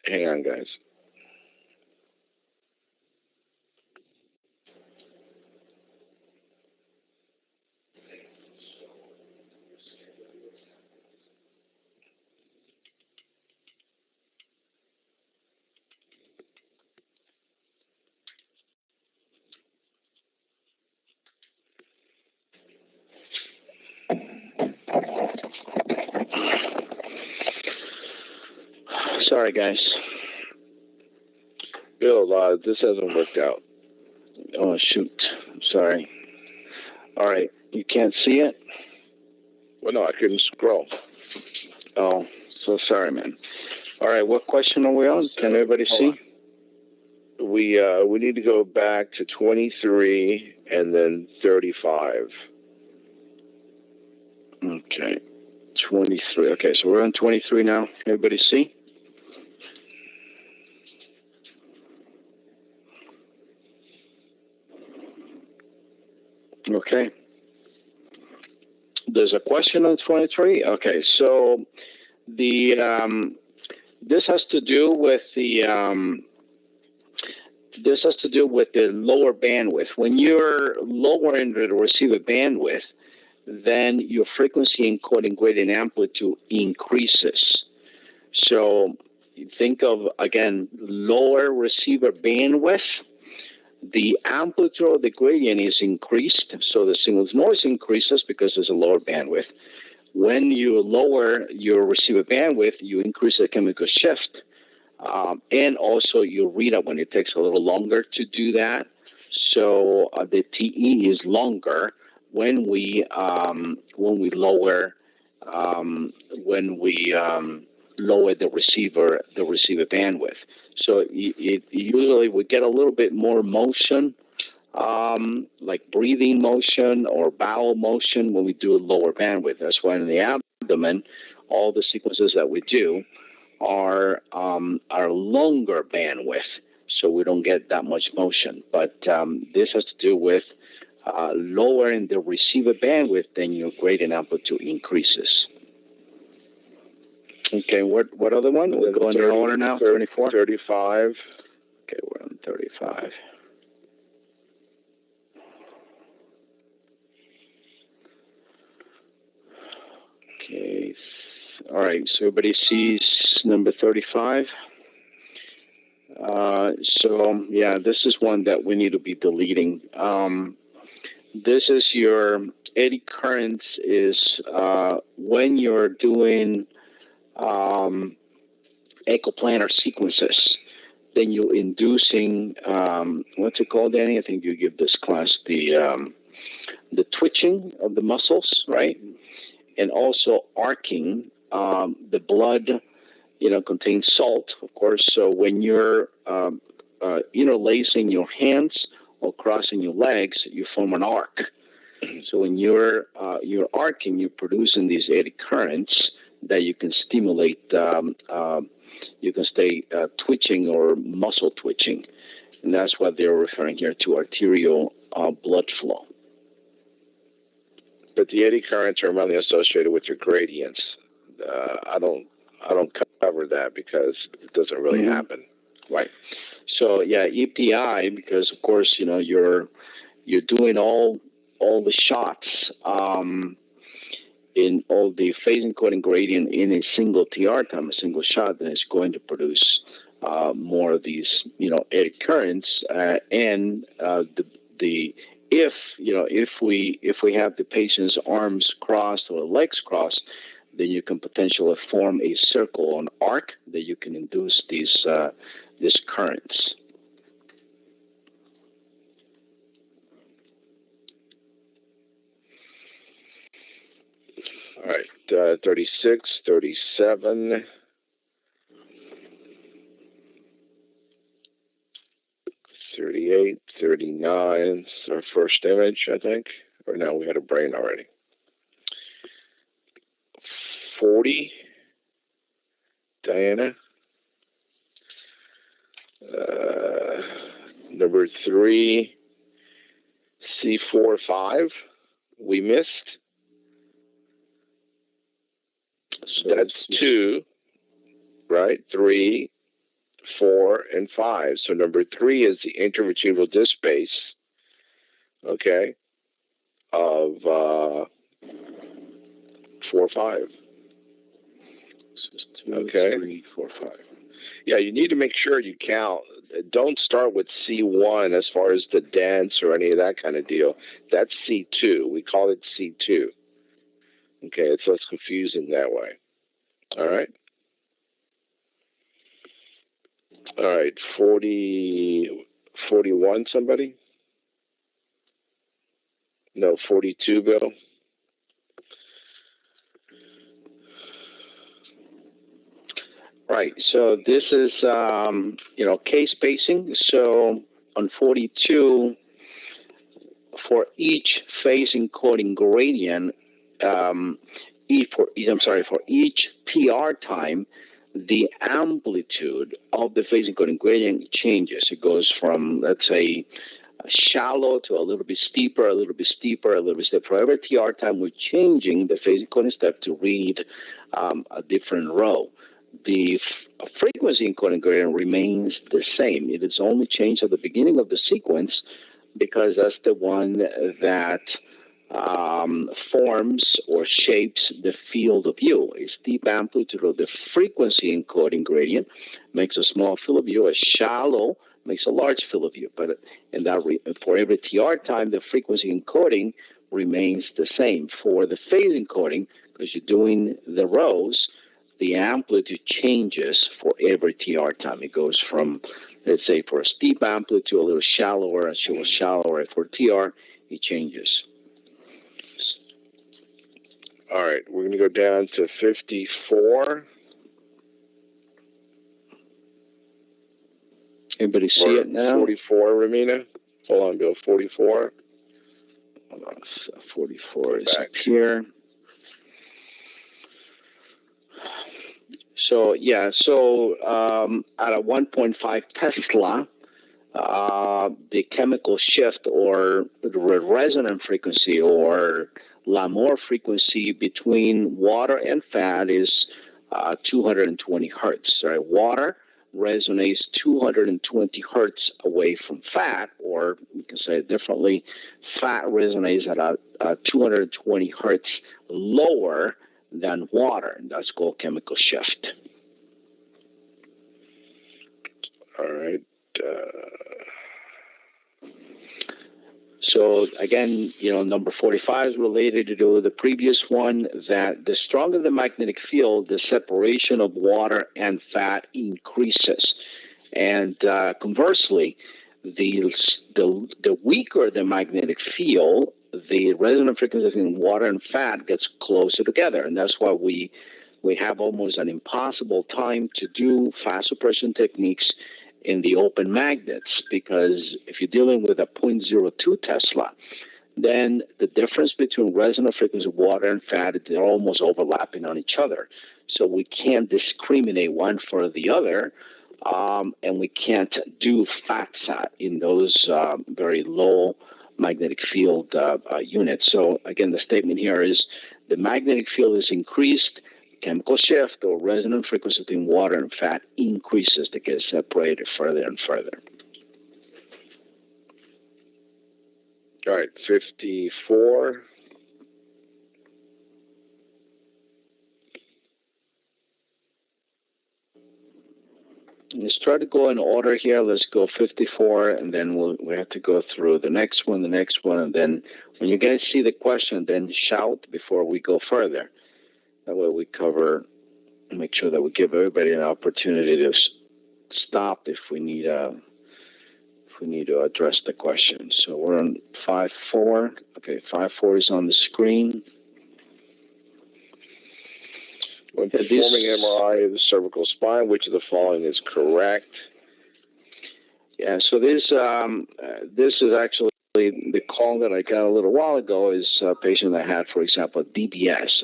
B: Hang on, guys. Sorry, guys. Bill, this hasn't worked out. Oh, shoot. I'm sorry.
A: All right. You can't see it?
B: Well, no, I couldn't scroll.
A: Oh, so sorry, man. All right. What question are we on? Can everybody see?
B: We need to go back to 23 and then 35.
A: Okay. 23. Okay, so we're on 23 now. Everybody see? Okay. There's a question on 23. Okay, so the this has to do with the lower bandwidth. When you're lowering the receiver bandwidth, then your frequency encoding gradient amplitude increases. So you think of, again, lower receiver bandwidth, the amplitude of the gradient is increased, so the signal's noise increases because there's a lower bandwidth. When you lower your receiver bandwidth, you increase the chemical shift, and also your readout when it takes a little longer to do that. So the TE is longer when we lower the receiver bandwidth. So it usually we get a little bit more motion, like breathing motion or bowel motion when we do a lower bandwidth. That's why in the abdomen, all the sequences that we do are longer bandwidth, so we don't get that much motion. But this has to do with lowering the receiver bandwidth, then your gradient amplitude increases. Okay, what other one? We're going in order now.
B: 34, 35.
A: Okay, we're on 35. Okay, all right. So everybody sees number 35. So yeah, this is one that we need to be deleting. This is your eddy currents is when you're doing echoplanar sequences, then you're inducing what's it called, Danny? I think you give this class the twitching of the muscles, right? And also arcing. The blood, contains salt, of course. So when you're interlacing your hands or crossing your legs, you form an arc. So when you're arcing, you're producing these eddy currents that you can stimulate. You can stay twitching or muscle twitching, and that's what they're referring here to arterial blood flow.
B: But the eddy currents are mainly associated with your gradients. I don't cover that because it doesn't really happen.
A: Right. So yeah, EPI, because of course you're doing all the shots in all the phase encoding gradient in a single TR time, a single shot, then it's going to produce more of these eddy currents, and if we have the patient's arms crossed or legs crossed, then you can potentially form a circle, an arc, that you can induce these currents.
B: All right, 36, 37. 38, 39. It's our first image, I think. Or no, we had a brain already. 40, Diana. Number 3, C4-5. We missed. So that's 2, right? 3, 4, and 5. So number 3 is the intervertebral disc base, okay, of 4-5.
A: So 2,
B: okay.
A: 3, 4, 5.
B: Yeah, you need to make sure you count. Don't start with C1 as far as the dents or any of that kind of deal. That's C2. We call it C2. Okay, it's less confusing that way. All right. All right, 40, 41, somebody? No, 42, Bill.
A: Right. So this is, case spacing. So on 42, for each phase encoding gradient, for each PR time, the amplitude of the phase encoding gradient changes. It goes from, let's say, shallow to a little bit steeper, a little bit steeper, a little bit steeper. For every TR time, we're changing the phase encoding step to read a different row. The frequency encoding gradient remains the same. It is only changed at the beginning of the sequence because that's the one that forms or shapes the field of view. A steep amplitude of the frequency encoding gradient makes a small field of view. A shallow makes a large field of view. But for every TR time, the frequency encoding remains the same. For the phase encoding, because you're doing the rows, the amplitude changes for every TR time. It goes from, let's say, for a steep amplitude to a little shallower, a little shallower. For TR, it changes.
B: All right, we're going to go down to 54.
A: Everybody see it now?
B: 44, Ramina. Hold on, Bill. 44.
A: Hold on. 44 is up here. So, at a 1.5 Tesla, the chemical shift or the resonant frequency or Lamour frequency between water and fat is 220 hertz. Right? Water resonates 220 hertz away from fat, or you can say it differently, fat resonates at 220 hertz lower than water, and that's called chemical shift.
B: All right.
A: So again, number 45 is related to the previous one, that the stronger the magnetic field, the separation of water and fat increases. And conversely, the weaker the magnetic field, the resonant frequency between water and fat gets closer together. And that's why we have almost an impossible time to do fast suppression techniques in the open magnets, because if you're dealing with a 0.02 Tesla, then the difference between resonant frequency of water and fat, they're almost overlapping on each other. So we can't discriminate one for the other, and we can't do fat in those very low magnetic field units. So again, the statement here is the magnetic field is increased, chemical shift or resonant frequency between water and fat increases to get separated further and further.
B: All right, 54.
A: Let's try to go in order here. Let's go 54, and then we have to go through the next one, and then when you guys see the question, then shout before we go further. That way we cover, make sure that we give everybody an opportunity to stop if we need to address the question. So we're on 5-4. Okay, 5-4 is on the screen.
B: When performing MRI of the cervical spine, which of the following is correct?
A: Yeah, so this is actually the call that I got a little while ago. Is a patient that had, for example, DBS,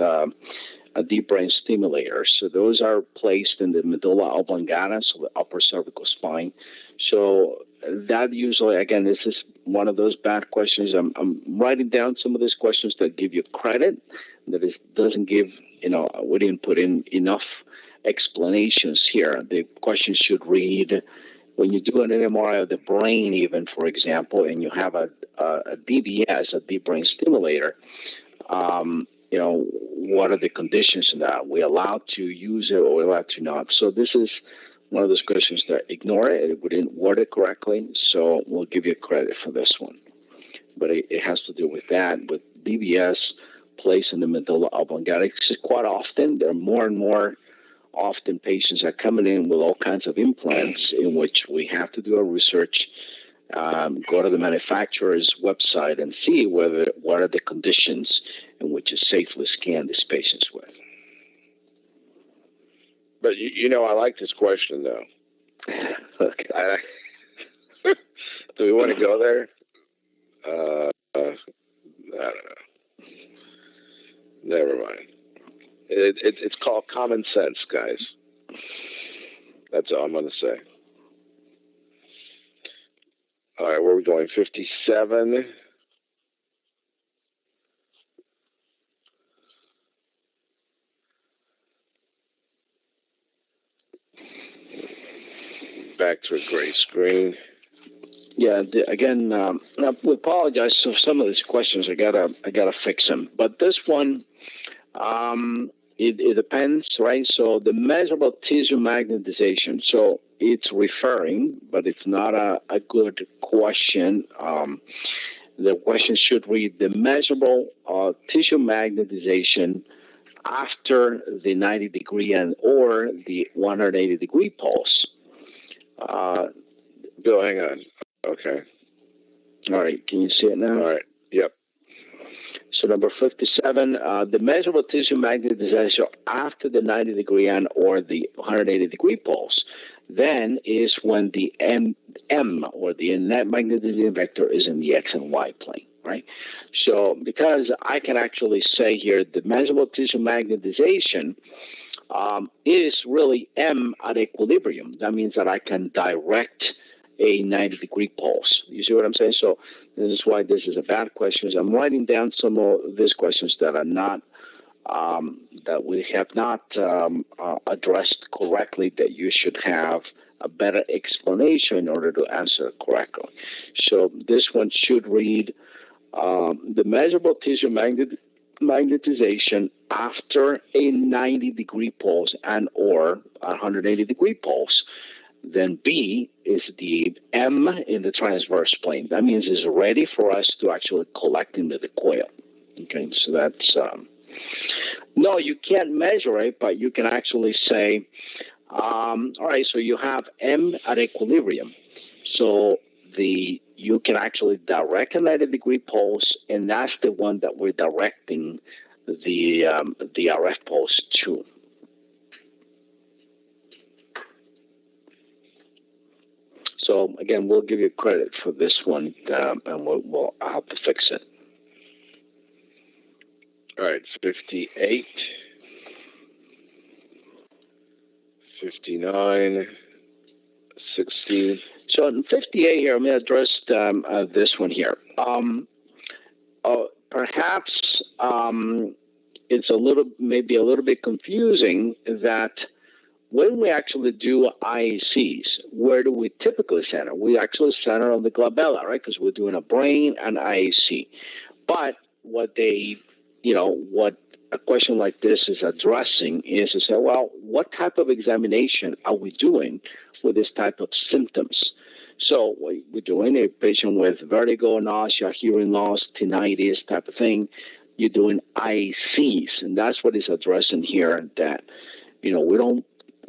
A: a deep brain stimulator. So those are placed in the medulla oblongata, so the upper cervical spine. So that usually, again, this is one of those bad questions. I'm writing down some of these questions that give you credit, that it doesn't give, we didn't put in enough explanations here. The question should read, when you do an MRI of the brain, even, for example, and you have a DBS, a deep brain stimulator, what are the conditions in that? Are we allowed to use it or are we allowed to not? So this is one of those questions that ignore it. We didn't word it correctly, so we'll give you credit for this one. But it has to do with that, with DBS placed in the medulla oblongata. Quite often, there are more and more often patients are coming in with all kinds of implants in which we have to do our research go to the manufacturer's website and see what are the conditions in which you safely scan these patients with.
B: But, I like this question, though.
A: Okay.
B: Do we want to go there? I don't know. Never mind. It's called common sense, guys. That's all I'm going to say. All right, where are we going? 57. Back to a gray screen.
A: Yeah. Again, we apologize for some of these questions. I gotta fix them. But this one, it depends, right? So the measurable tissue magnetization. So it's referring, but it's not a good question. The question should read the measurable tissue magnetization after the 90-degree and or the 180-degree pulse.
B: Bill, hang on. Okay.
A: All right. Can you see it now?
B: All right. Yep.
A: So number 57, the measurable tissue magnetization after the 90-degree and or the 180-degree pulse, then is when the M or the net magnetization vector is in the X and Y plane, right? So because I can actually say here the measurable tissue magnetization is really M at equilibrium. That means that I can direct a 90-degree pulse. You see what I'm saying? So this is why this is a bad question. I'm writing down some of these questions that are not, that we have not addressed correctly, that you should have a better explanation in order to answer correctly. So this one should read, the measurable tissue magnetization after a 90-degree pulse and or 180-degree pulse. Then B is the M in the transverse plane. That means it's ready for us to actually collect into the coil. Okay, so that's, no, you can't measure it, but you can actually say, all right, so you have M at equilibrium. So you can actually direct a 90-degree pulse, and that's the one that we're directing the RF pulse to. So again, we'll give you credit for this one, and we'll have to fix it.
B: All right, it's 58, 59, 60.
A: So in 58 here, I'm going to address this one here. Perhaps it's maybe a little bit confusing that when we actually do IACs, where do we typically center? We actually center on the glabella, right? Because we're doing a brain and IAC. But what a question like this is addressing is to say, well, what type of examination are we doing with this type of symptoms? So we're doing a patient with vertigo, nausea, hearing loss, tinnitus type of thing. You're doing IACs, and that's what it's addressing here, that,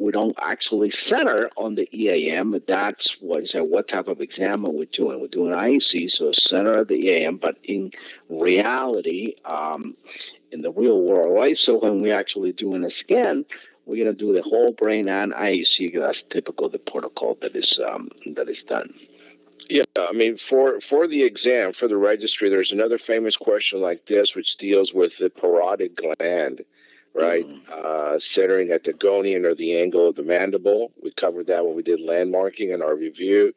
A: we don't actually center on the EAM. That's what type of exam are we doing? We're doing IAC, so center of the EAM, but in reality, in the real world, right? So when we're actually doing a scan, we're going to do the whole brain and IAC. That's typical of the protocol that is done.
B: Yeah, I mean, for the exam, for the registry, there's another famous question like this, which deals with the parotid gland, right? Centering at the gonian or the angle of the mandible. We covered that when we did landmarking in our review.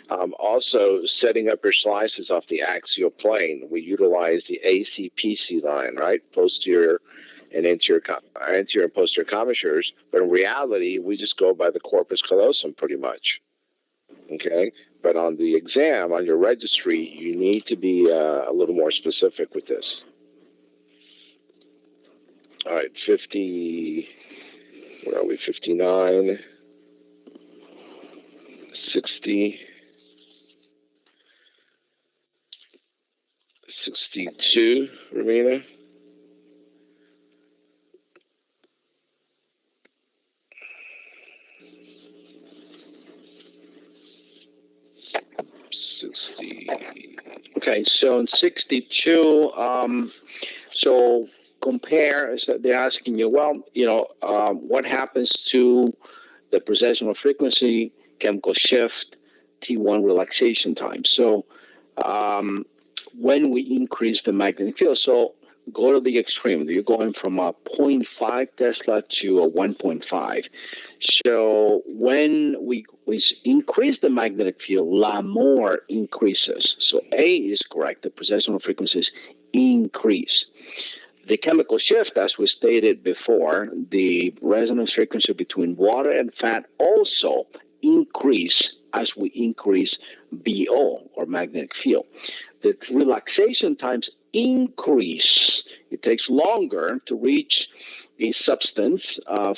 B: Also, setting up your slices off the axial plane. We utilize the ACPC line, right? Posterior and anterior and posterior commissures. But in reality, we just go by the corpus callosum pretty much. Okay? But on the exam, on your registry, you need to be a little more specific with this. All right, 50, where are we, 59, 60, 62, Romina.
A: Okay, so in 62, so compare, so they're asking you, well, what happens to the precessional frequency, chemical shift, T1 relaxation time. So when we increase the magnetic field, so go to the extreme. You're going from a 0.5 Tesla to a 1.5. So when we increase the magnetic field, a lot more increases. So A is correct. The precessional frequencies increase. The chemical shift, as we stated before, the resonance frequency between water and fat also increase as we increase BO, or magnetic field. The relaxation times increase. It takes longer to reach a substance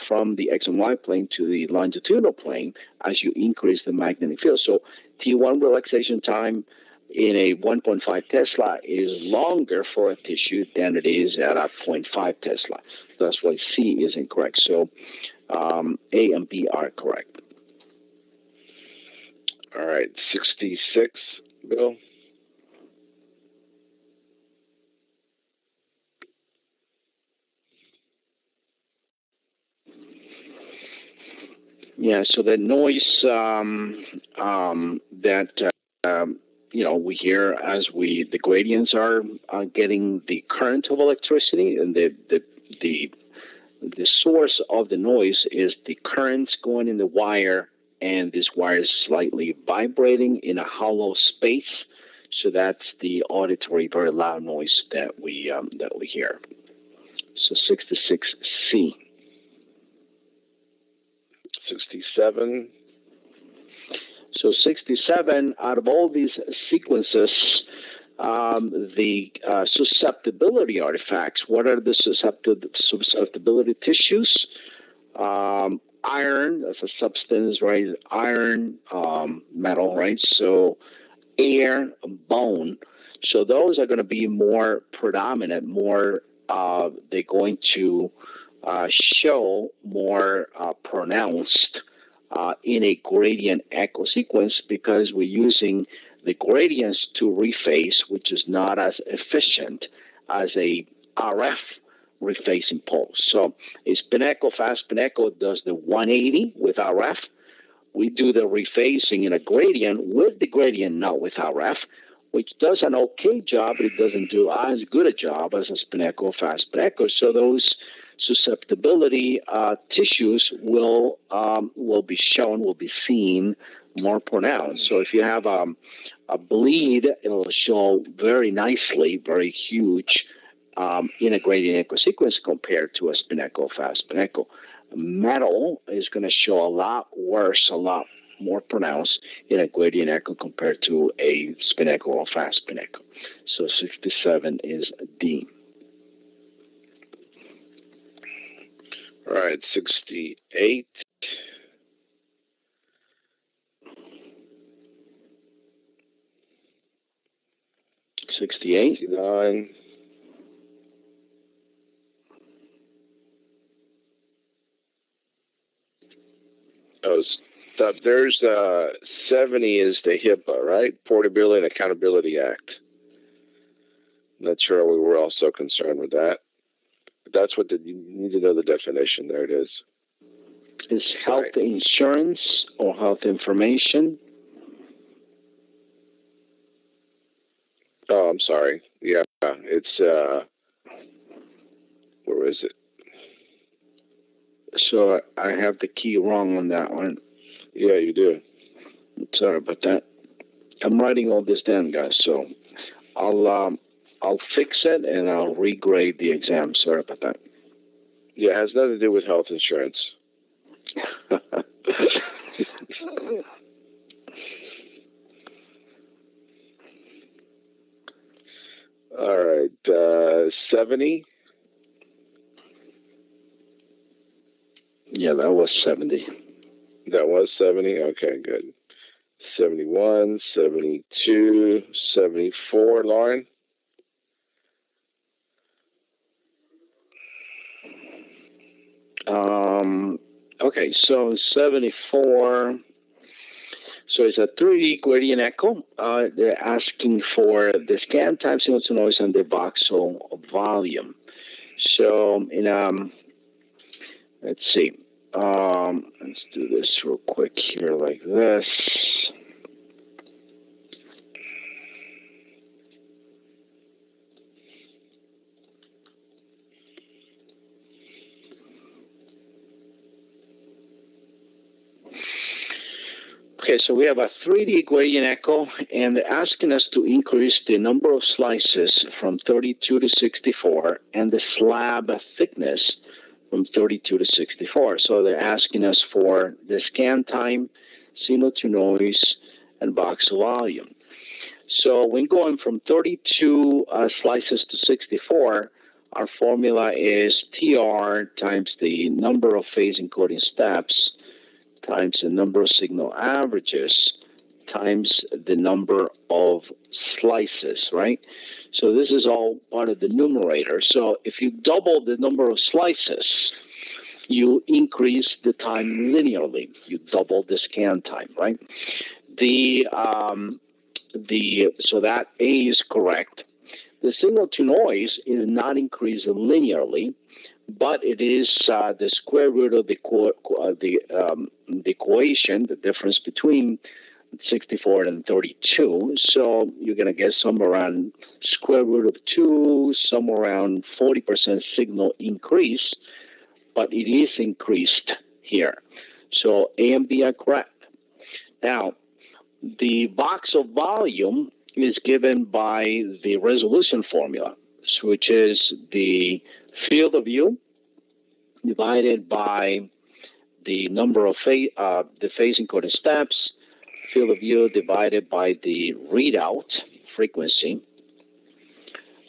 A: from the X and Y plane to the longitudinal plane as you increase the magnetic field. So T1 relaxation time in a 1.5 Tesla is longer for a tissue than it is at a 0.5 Tesla. That's why C is incorrect. So A and B are correct.
B: All right, 66, Bill.
A: Yeah, so the noise that we hear as the gradients are getting the current of electricity, and the source of the noise is the currents going in the wire, and this wire is slightly vibrating in a hollow space. So that's the auditory, very loud noise that we hear. So 66C.
B: 67.
A: So 67, out of all these sequences, the susceptibility artifacts, what are the susceptibility tissues? Iron, as a substance, right? Iron, metal, right? So air, bone. So those are going to be more predominant, more, they're going to show more pronounced in a gradient echo sequence, because we're using the gradients to rephase, which is not as efficient as a RF rephasing pulse. So a spin echo, fast spin echo does the 180 with RF. We do the rephasing in a gradient with the gradient, not with RF, which does an okay job, but it doesn't do as good a job as a spin echo, fast spin echo. So those susceptibility tissues will be shown, will be seen more pronounced. So if you have a bleed, it'll show very nicely, very huge in a gradient echo sequence compared to a spin echo, fast spin echo. Metal is going to show a lot worse, a lot more pronounced in a gradient echo compared to a spin echo or fast spin echo. So 67 is D.
B: All right, 68.
A: 68.
B: 69. Oh, stop. There's 70 is the HIPAA, right? Portability and Accountability Act. Not sure we were also concerned with that. But that's what you need to know the definition. There it is.
A: Is health insurance or health information?
B: Oh, I'm sorry. Yeah, it's, where is it?
A: So I have the key wrong on that one.
B: Yeah, you do.
A: Sorry about that. I'm writing all this down, guys, so I'll fix it and I'll regrade the exam. Sorry about that.
B: Yeah, it has nothing to do with health insurance. All right, 70.
A: Yeah, that was 70.
B: That was 70? Okay, good. 71, 72, 74, Lauren?
A: Okay, so 74. So it's a 3D gradient echo. They're asking for the scan time, signal to noise, and the voxel volume. So, let's see. Let's do this real quick here, like this. Okay, so we have a 3D gradient echo, and they're asking us to increase the number of slices from 32 to 64 and the slab thickness from 32 to 64. So they're asking us for the scan time, signal to noise, and voxel volume. So when going from 32 slices to 64, our formula is TR times the number of phase encoding steps times the number of signal averages times the number of slices, right? So this is all part of the numerator. So if you double the number of slices, you increase the time linearly. You double the scan time, right? So that A is correct. The signal to noise is not increased linearly, but it is the square root of the equation, the difference between 64 and 32. So you're going to get somewhere around square root of 2, somewhere around 40% signal increase, but it is increased here. So A and B are correct. Now, the voxel volume is given by the resolution formula, which is the field of view divided by the number of the phase encoding steps, field of view divided by the readout frequency,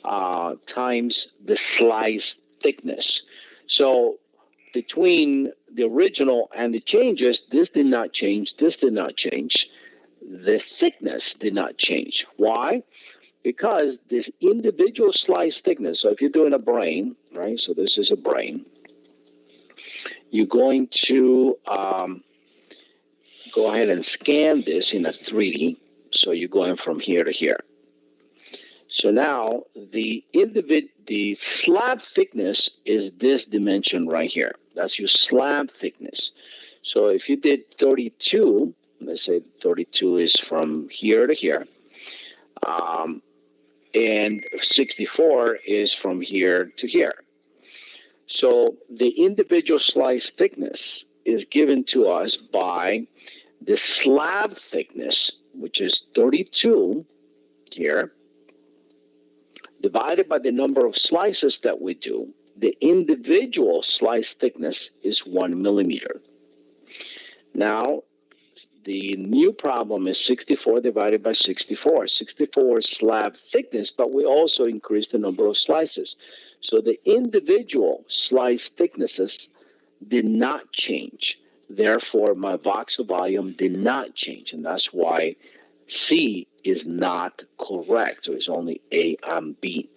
A: times the slice thickness. So between the original and the changes, this did not change, this did not change. The thickness did not change. Why? Because this individual slice thickness, so if you're doing a brain, right, so this is a brain, you're going to go ahead and scan this in a 3D, so you're going from here to here. So now the slab thickness is this dimension right here. That's your slab thickness. So if you did 32, let's say 32 is from here to here, and 64 is from here to here. So the individual slice thickness is given to us by the slab thickness, which is 32 here, divided by the number of slices that we do. The individual slice thickness is 1 millimeter. Now, the new problem is 64 divided by 64. 64 is slab thickness, but we also increase the number of slices. So the individual slice thicknesses did not change. Therefore, my voxel volume did not change, and that's why C is not correct. So it's only A and B.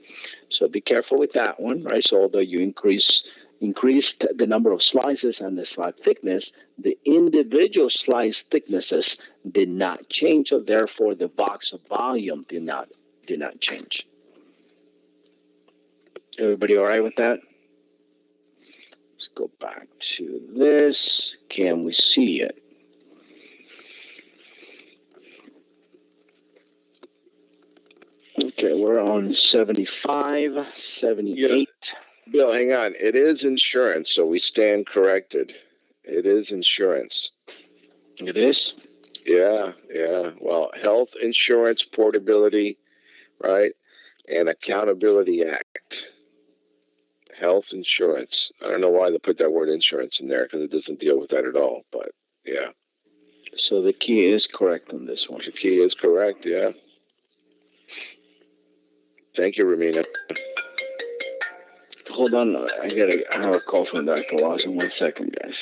A: So be careful with that one, right? So although you increased the number of slices and the slab thickness, the individual slice thicknesses did not change, so therefore the voxel volume did not change. Everybody all right with that? Let's go back to this. Can we see it? Okay, we're on 75, 78.
B: Yeah. Bill, hang on. It is insurance, so we stand corrected. It is insurance.
A: It is?
B: Yeah. Well, Health Insurance Portability, right, and Accountability Act. Health insurance. I don't know why they put that word insurance in there, because it doesn't deal with that at all, but yeah.
A: So the key is correct on this one.
B: The key is correct, yeah. Thank you, Ramina.
A: Hold on, I have a call from Dr. Lawson. 1 second, guys.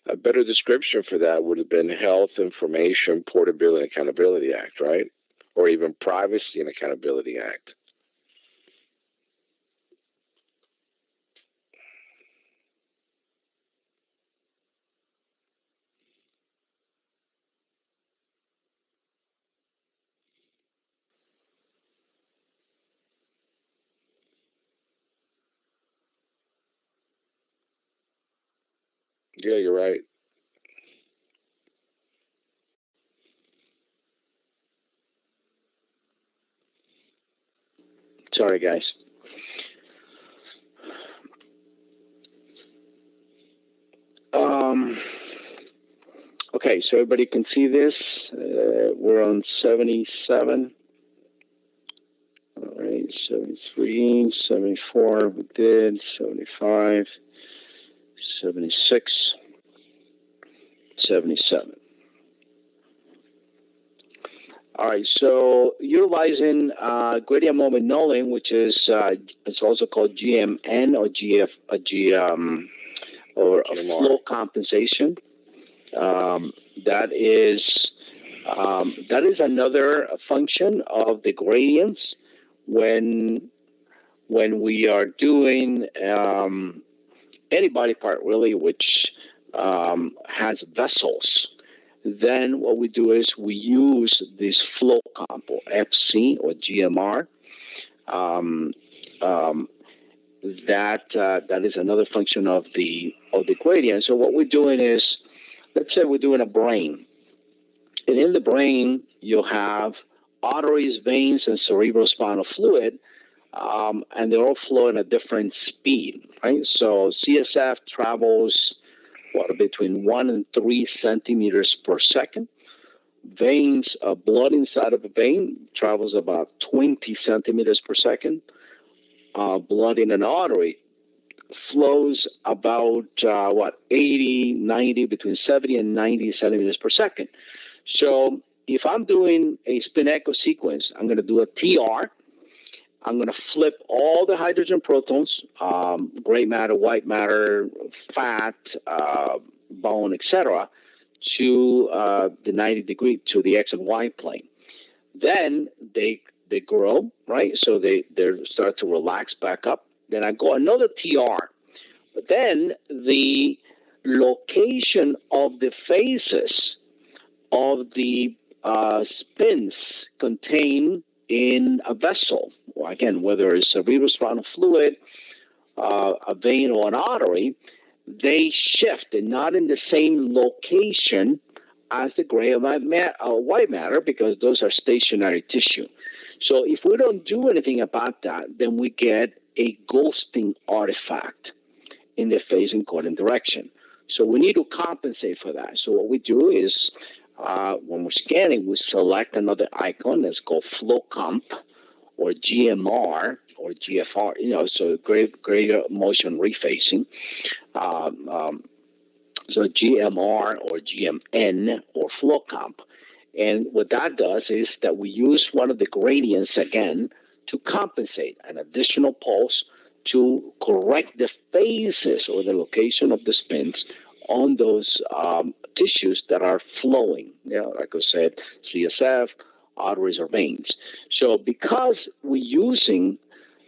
B: A better description for that would have been Health Information Portability and Accountability Act, right? Or even Privacy and Accountability Act. Yeah, you're right.
A: Sorry, guys. Okay, so everybody can see this. We're on 77. All right, 73, 74, we did, 75, 76, 77. All right, so utilizing gradient moment knowing, which is it's also called GMN or or a flow compensation. That is another function of the gradients when we are doing any body part really which has vessels. Then what we do is we use this flow comp or FC or GMR. That is another function of the gradient. So what we're doing is, let's say we're doing a brain, and in the brain you'll have arteries, veins, and cerebrospinal fluid, and they're all flowing at different speed, right? So CSF travels between 1 and 3 centimeters per second. Veins, blood inside of a vein travels about 20 centimeters per second. Blood in an artery flows about 80, 90, between 70 and 90 centimeters per second. So if I'm doing a spin echo sequence, I'm going to do a TR. I'm going to flip all the hydrogen protons, gray matter, white matter, fat, bone, etc., to the 90 degree, to the X and Y plane. Then they grow, right? So they start to relax back up. Then I go another TR. But then the location of the phases of the spins contained in a vessel, or again, whether it's cerebrospinal fluid, a vein, or an artery, they shift. They're not in the same location as the gray or white matter because those are stationary tissue. So if we don't do anything about that, then we get a ghosting artifact in the phase encoding direction. So we need to compensate for that. So what we do is when we're scanning, we select another icon that's called flow comp or GMR or GFR, so greater motion refacing. So GMR or GMN or flow comp. And what that does is that we use one of the gradients again to compensate an additional pulse to correct the phases or the location of the spins on those tissues that are flowing, like I said, CSF, arteries, or veins. So because we're using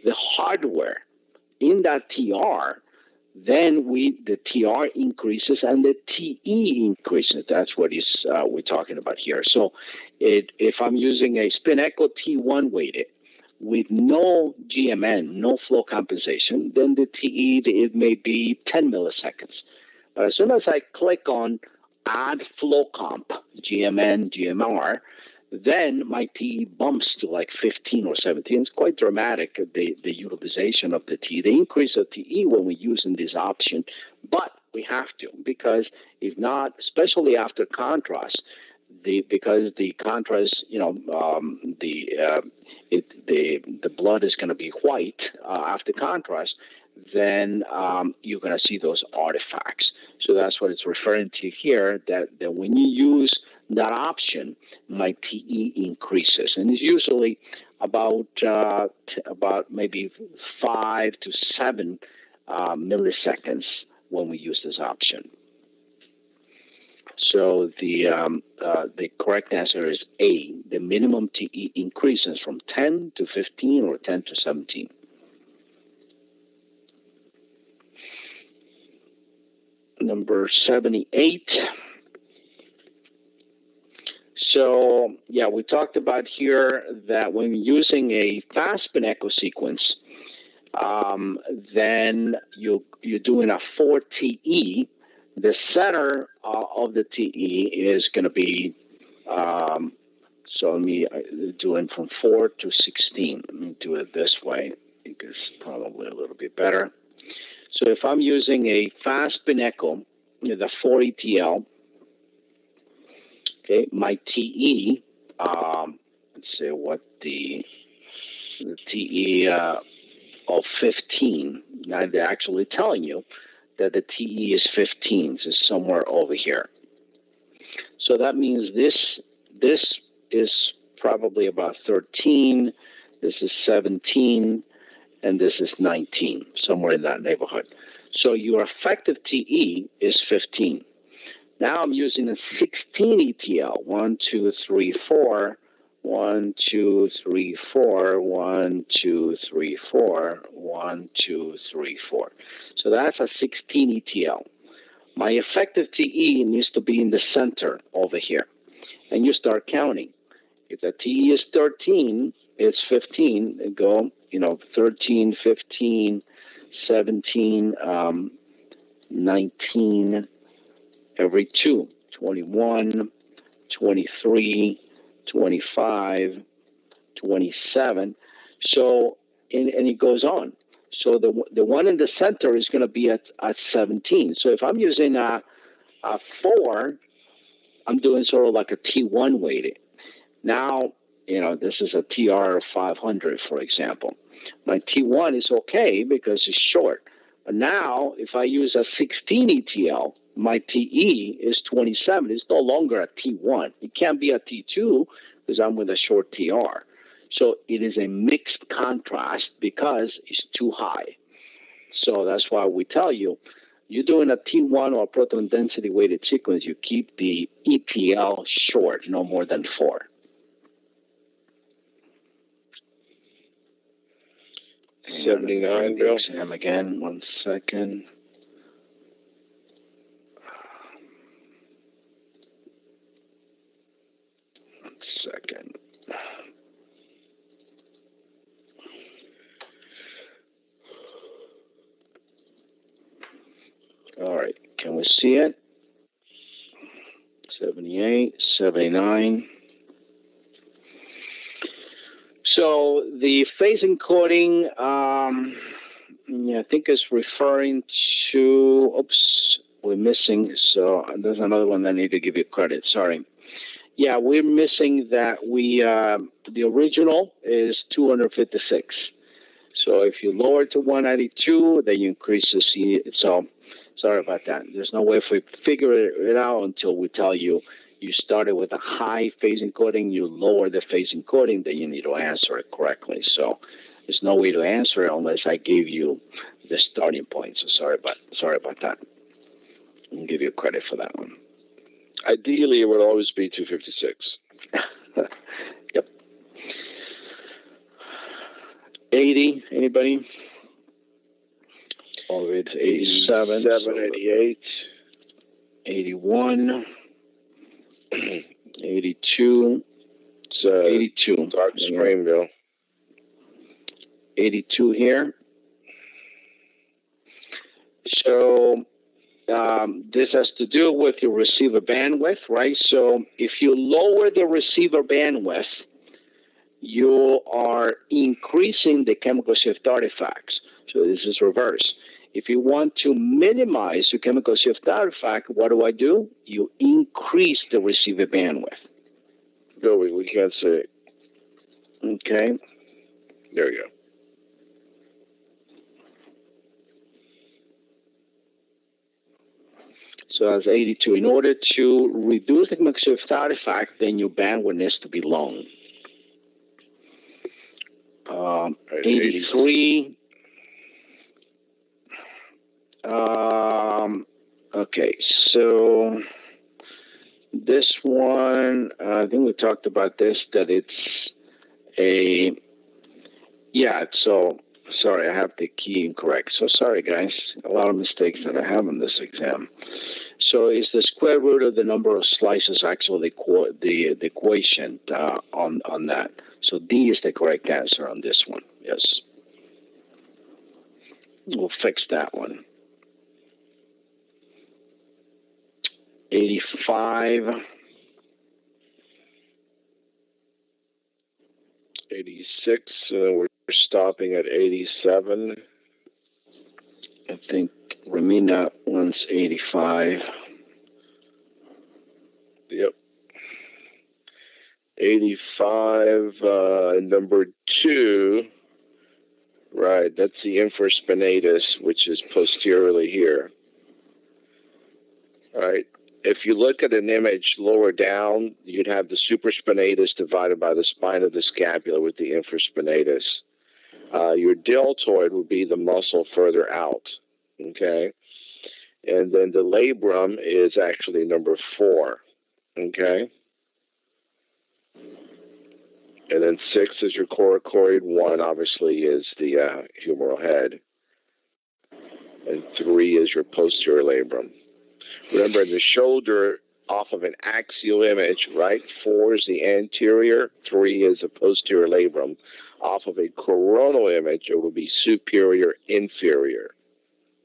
A: the hardware in that TR, then the TR increases and the TE increases. That's what we're talking about here. So if I'm using a spin echo T1 weighted with no GMN, no flow compensation, then the TE, it may be 10 milliseconds. But as soon as I click on add flow comp, GMN, GMR, then my TE bumps to like 15 or 17. It's quite dramatic, the utilization of the TE. The increase of TE when we're using this option, but we have to, because if not, especially after contrast, because the contrast, the blood is going to be white after contrast, then you're going to see those artifacts. So that's what it's referring to here, that when you use that option, my TE increases. And it's usually about maybe 5 to 7 milliseconds when we use this option. So the correct answer is A. The minimum TE increases from 10 to 15 or 10 to 17. Number 78. So, yeah, we talked about here that when using a fast Spinecco sequence, then you're doing a 4 TE. The center of the TE is going to be, so let me do it from 4 to 16. Let me do it this way. I think it's probably a little bit better. So if I'm using a fast Spinecco, the 4 ETL, okay, my TE, let's see what the TE of 15. Now they're actually telling you that the TE is 15, so it's somewhere over here. So that means this is probably about 13, this is 17, and this is 19, somewhere in that neighborhood. So your effective TE is 15. Now I'm using a 16 ETL, 1, 2, 3, 4, 1, 2, 3, 4, 1, 2, 3, 4, 1, 2, 3, 4. So that's a 16 ETL. My effective TE needs to be in the center over here. And you start counting. If the TE is 13, it's 15. And go, 13, 15, 17, 19, every 2, 21, 23, 25, 27. So, and it goes on. So the one in the center is going to be at 17. So if I'm using a 4, I'm doing sort of like a T1 weighting. Now, this is a TR 500, for example. My T1 is okay because it's short. But now, if I use a 16 ETL, my TE is 27. It's no longer a T1. It can't be a T2 because I'm with a short TR. So it is a mixed contrast because it's too high. So that's why we tell you, you're doing a T1 or proton density weighted sequence, you keep the ETL short, no more than 4. And
B: 79, Bill.
A: Exam again, 1 second. Second. All right, can we see it? 78, 79. So the phase encoding, I think is referring to, oops, we're missing, so there's another one that I need to give you credit, sorry. Yeah, we're missing that the original is 256. So if you lower it to 192, then you increase the C. So sorry about that. There's no way for you to figure it out until we tell you you started with a high phase encoding, you lower the phase encoding, then you need to answer it correctly. So there's no way to answer it unless I gave you the starting point. So sorry about that. I'll give you credit for that one.
B: Ideally, it would always be 256.
A: Yep. 80, anybody? Oh, it's 87.
B: 88.
A: 81. 82.
B: It's
A: 82.
B: Dark Springville.
A: 82 here. So this has to do with your receiver bandwidth, right? So if you lower the receiver bandwidth, you are increasing the chemical shift artifacts. So this is reverse. If you want to minimize your chemical shift artifact, what do? You increase the receiver bandwidth.
B: No, we can't see it.
A: Okay.
B: There you go.
A: So that's 82. In order to reduce the chemical shift artifact, then your bandwidth needs to be long. 83. Okay, so This one, I think we talked about this, that it's a, yeah, so, sorry, I have the key incorrect. So sorry, guys, a lot of mistakes that I have on this exam. So is the square root of the number of slices actually the equation on that? So D is the correct answer on this one, yes. We'll fix that one. 85.
B: 86, we're stopping at 87.
A: I think Romina wants 85.
B: Yep. 85, number 2. Right, that's the infraspinatus, which is posteriorly here. All right. If you look at an image lower down, you'd have the supraspinatus divided by the spine of the scapula with the infraspinatus. Your deltoid would be the muscle further out, okay? And then the labrum is actually number 4, okay? And then 6 is your coracoid, 1 obviously is the humeral head, and 3 is your posterior labrum. Remember, the shoulder off of an axial image, right? 4 is the anterior, 3 is the posterior labrum. Off of a coronal image, it will be superior, inferior.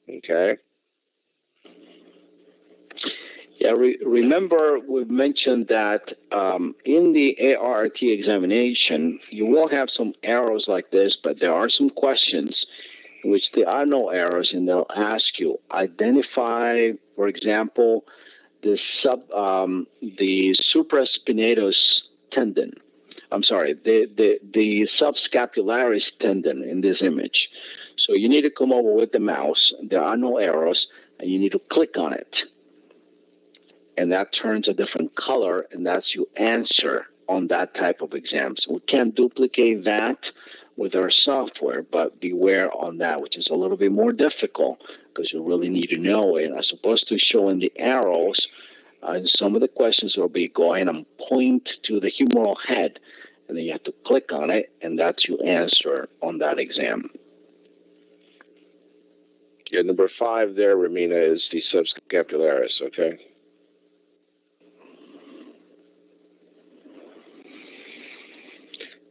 B: Okay?
A: Yeah, remember we mentioned that in the ART examination, you will have some arrows like this, but there are some questions in which there are no arrows, and they'll ask you, identify, for example, the supraspinatus tendon. I'm sorry, the subscapularis tendon in this image. So you need to come over with the mouse. There are no arrows, and you need to click on it. And that turns a different color, and that's your answer on that type of exam. So we can't duplicate that with our software, but beware on that, which is a little bit more difficult because you really need to know it. As opposed to showing the arrows, some of the questions will be go ahead and point to the humeral head, and then you have to click on it, and that's your answer on that exam.
B: Yeah, number 5 there, Romina, is the subscapularis, okay?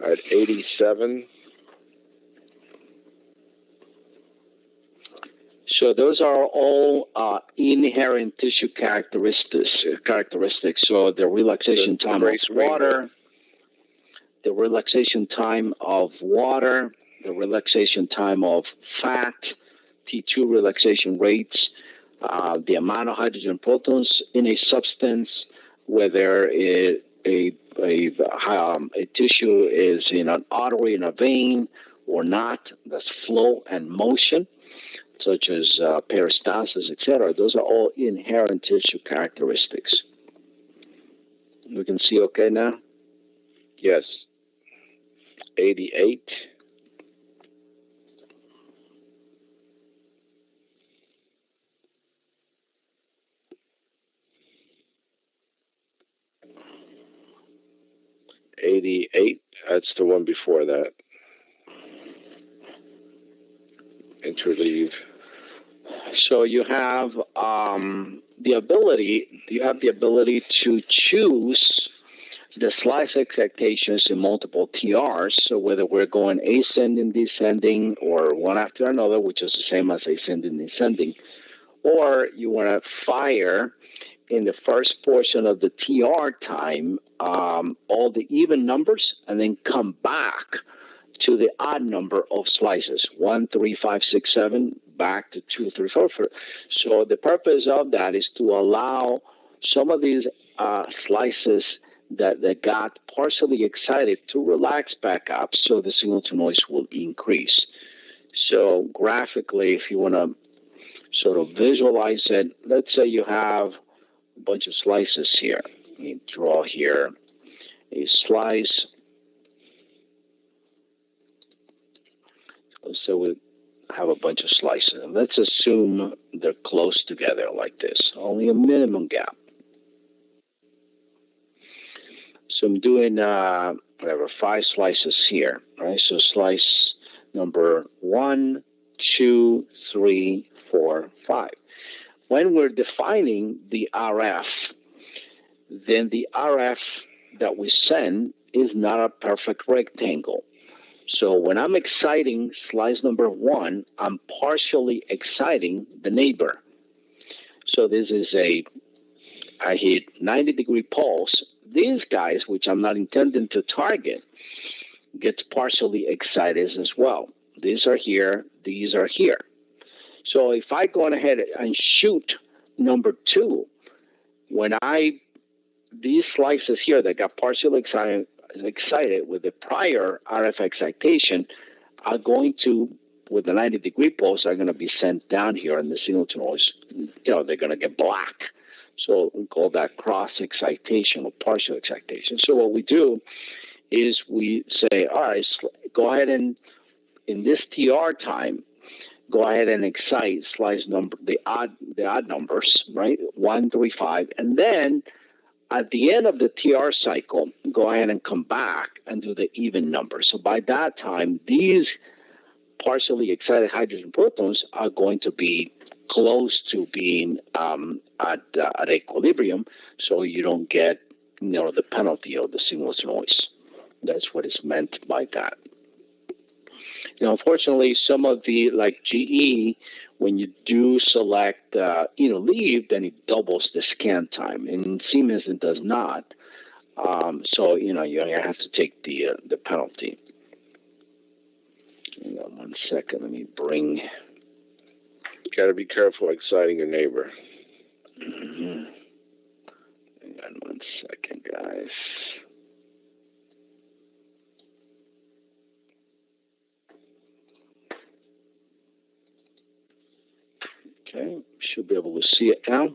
B: All right, 87.
A: So those are all inherent tissue characteristics. So the relaxation time of water, the relaxation time of water, the relaxation time of fat, T2 relaxation rates, the amount of hydrogen protons in a substance, whether a tissue is in an artery, in a vein, or not. That's flow and motion, such as peristalsis, etc. Those are all inherent tissue characteristics. We can see okay now?
B: Yes. 88. That's the one before that. Interleave.
A: So you have the ability to choose the slice expectations in multiple TRs. So whether we're going ascending, descending, or one after another, which is the same as ascending, descending, or you want to fire in the first portion of the TR time all the even numbers, and then come back to the odd number of slices, 1, 3, 5, 6, 7, back to 2, 3, 4, 4. So the purpose of that is to allow some of these slices that got partially excited to relax back up, so the signal to noise will increase. So graphically, if you want to sort of visualize it, let's say you have a bunch of slices here. You draw here a slice. So we have a bunch of slices. And let's assume they're close together like this, only a minimum gap. So I'm doing, whatever, 5 slices here, right? So slice number 1, 2, 3, 4, 5. When we're defining the RF, then the RF that we send is not a perfect rectangle. So when I'm exciting slice number 1, I'm partially exciting the neighbor. So this is I hit 90-degree pulse. These guys, which I'm not intending to target, gets partially excited as well. These are here, these are here. So if I go on ahead and shoot number 2, these slices here that got partially excited with the prior RF excitation are going to, with the 90-degree pulse, are going to be sent down here, and the signal to noise, they're going to get black. So we call that cross excitation or partial excitation. So what we do is we say, all right, go ahead and in this TR time, go ahead and excite slice number, the odd numbers, right? 1, 3, 5, and then at the end of the TR cycle, go ahead and come back and do the even numbers. So by that time, these partially excited hydrogen protons are going to be close to being at equilibrium, so you don't get the penalty of the signal to noise. That's what is meant by that. Unfortunately, some of the, like GE, when you do select leave, then it doubles the scan time. In Siemens, it does not. So you have to take the penalty. Hang on 1 second. Let me bring.
B: Got to be careful exciting your neighbor.
A: Mm-hmm. Hang on 1 second, guys. Okay, should be able to see it now.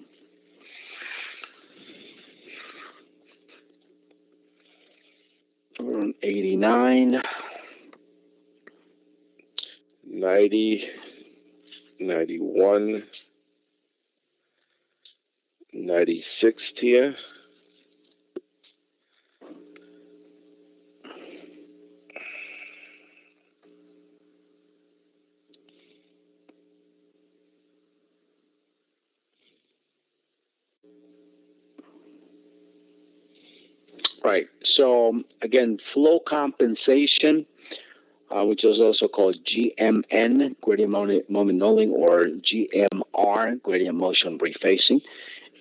A: We're on 89.
B: 90, 91, 96 here.
A: Right. So again, flow compensation, which is also called GMN, gradient moment nulling, or GMR, gradient motion rephasing.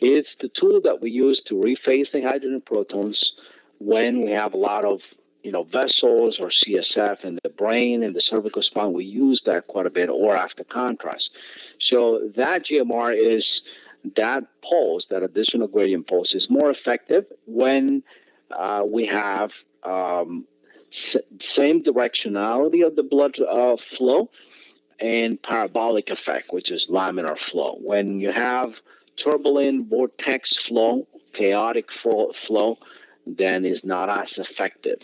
A: It's the tool that we use to rephase the hydrogen protons when we have a lot of vessels or CSF in the brain and the cervical spine. We use that quite a bit, or after contrast. So that GMR is that pulse, that additional gradient pulse, is more effective when we have same directionality of the blood flow and parabolic effect, which is laminar flow. When you have turbulent vortex flow, chaotic flow, then it's not as effective.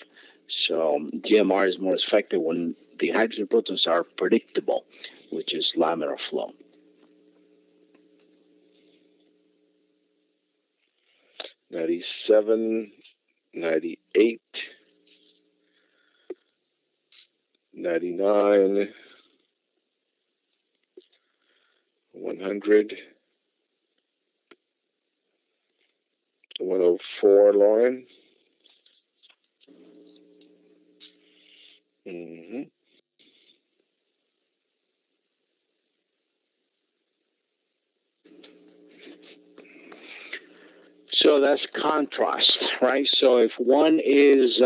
A: So GMR is more effective when the hydrogen protons are predictable, which is laminar flow.
B: '97, 98, 99, 100, 104, Lauren. Mm-hmm.
A: So that's contrast, right? So if one is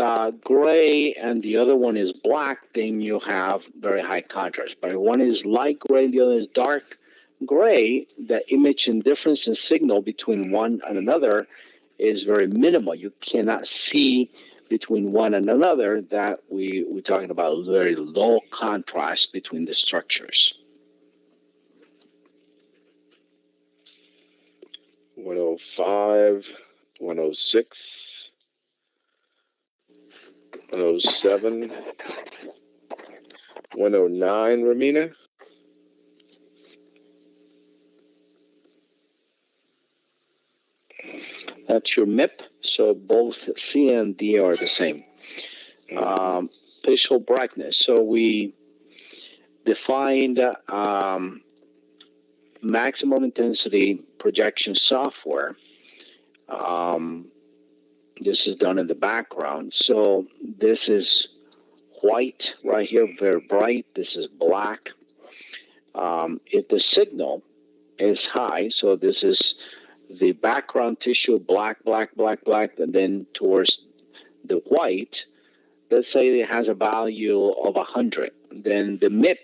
A: gray and the other one is black, then you have very high contrast. But if one is light gray and the other is dark gray, the image and difference in signal between one and another is very minimal. You cannot see between one and another that we're talking about very low contrast between the structures.
B: 105, 106, 107, 109, Ramina.
A: That's your MIP. So both C and D are the same. Pixel brightness. So we defined maximum intensity projection software. This is done in the background. So this is white right here, very bright. This is black. If the signal is high, so this is the background tissue, black, black, black, black, and then towards the white, let's say it has a value of 100. Then the MIP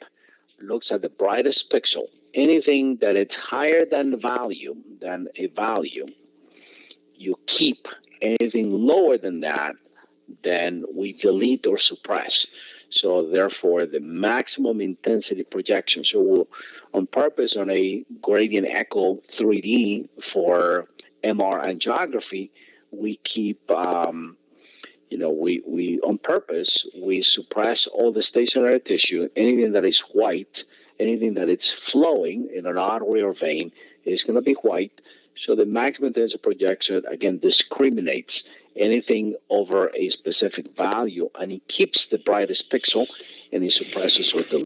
A: looks at the brightest pixel. Anything that is higher than a value, you keep. Anything lower than that, then we delete or suppress. So therefore, the maximum intensity projection. So we'll, on purpose, on a gradient echo 3D for MR angiography, we keep, we on purpose, we suppress all the stationary tissue. Anything that is white, anything that is flowing in an artery or vein is going to be white. So the maximum intensity projection, again, discriminates anything over a specific value, and it keeps the brightest pixel, and it suppresses or deletes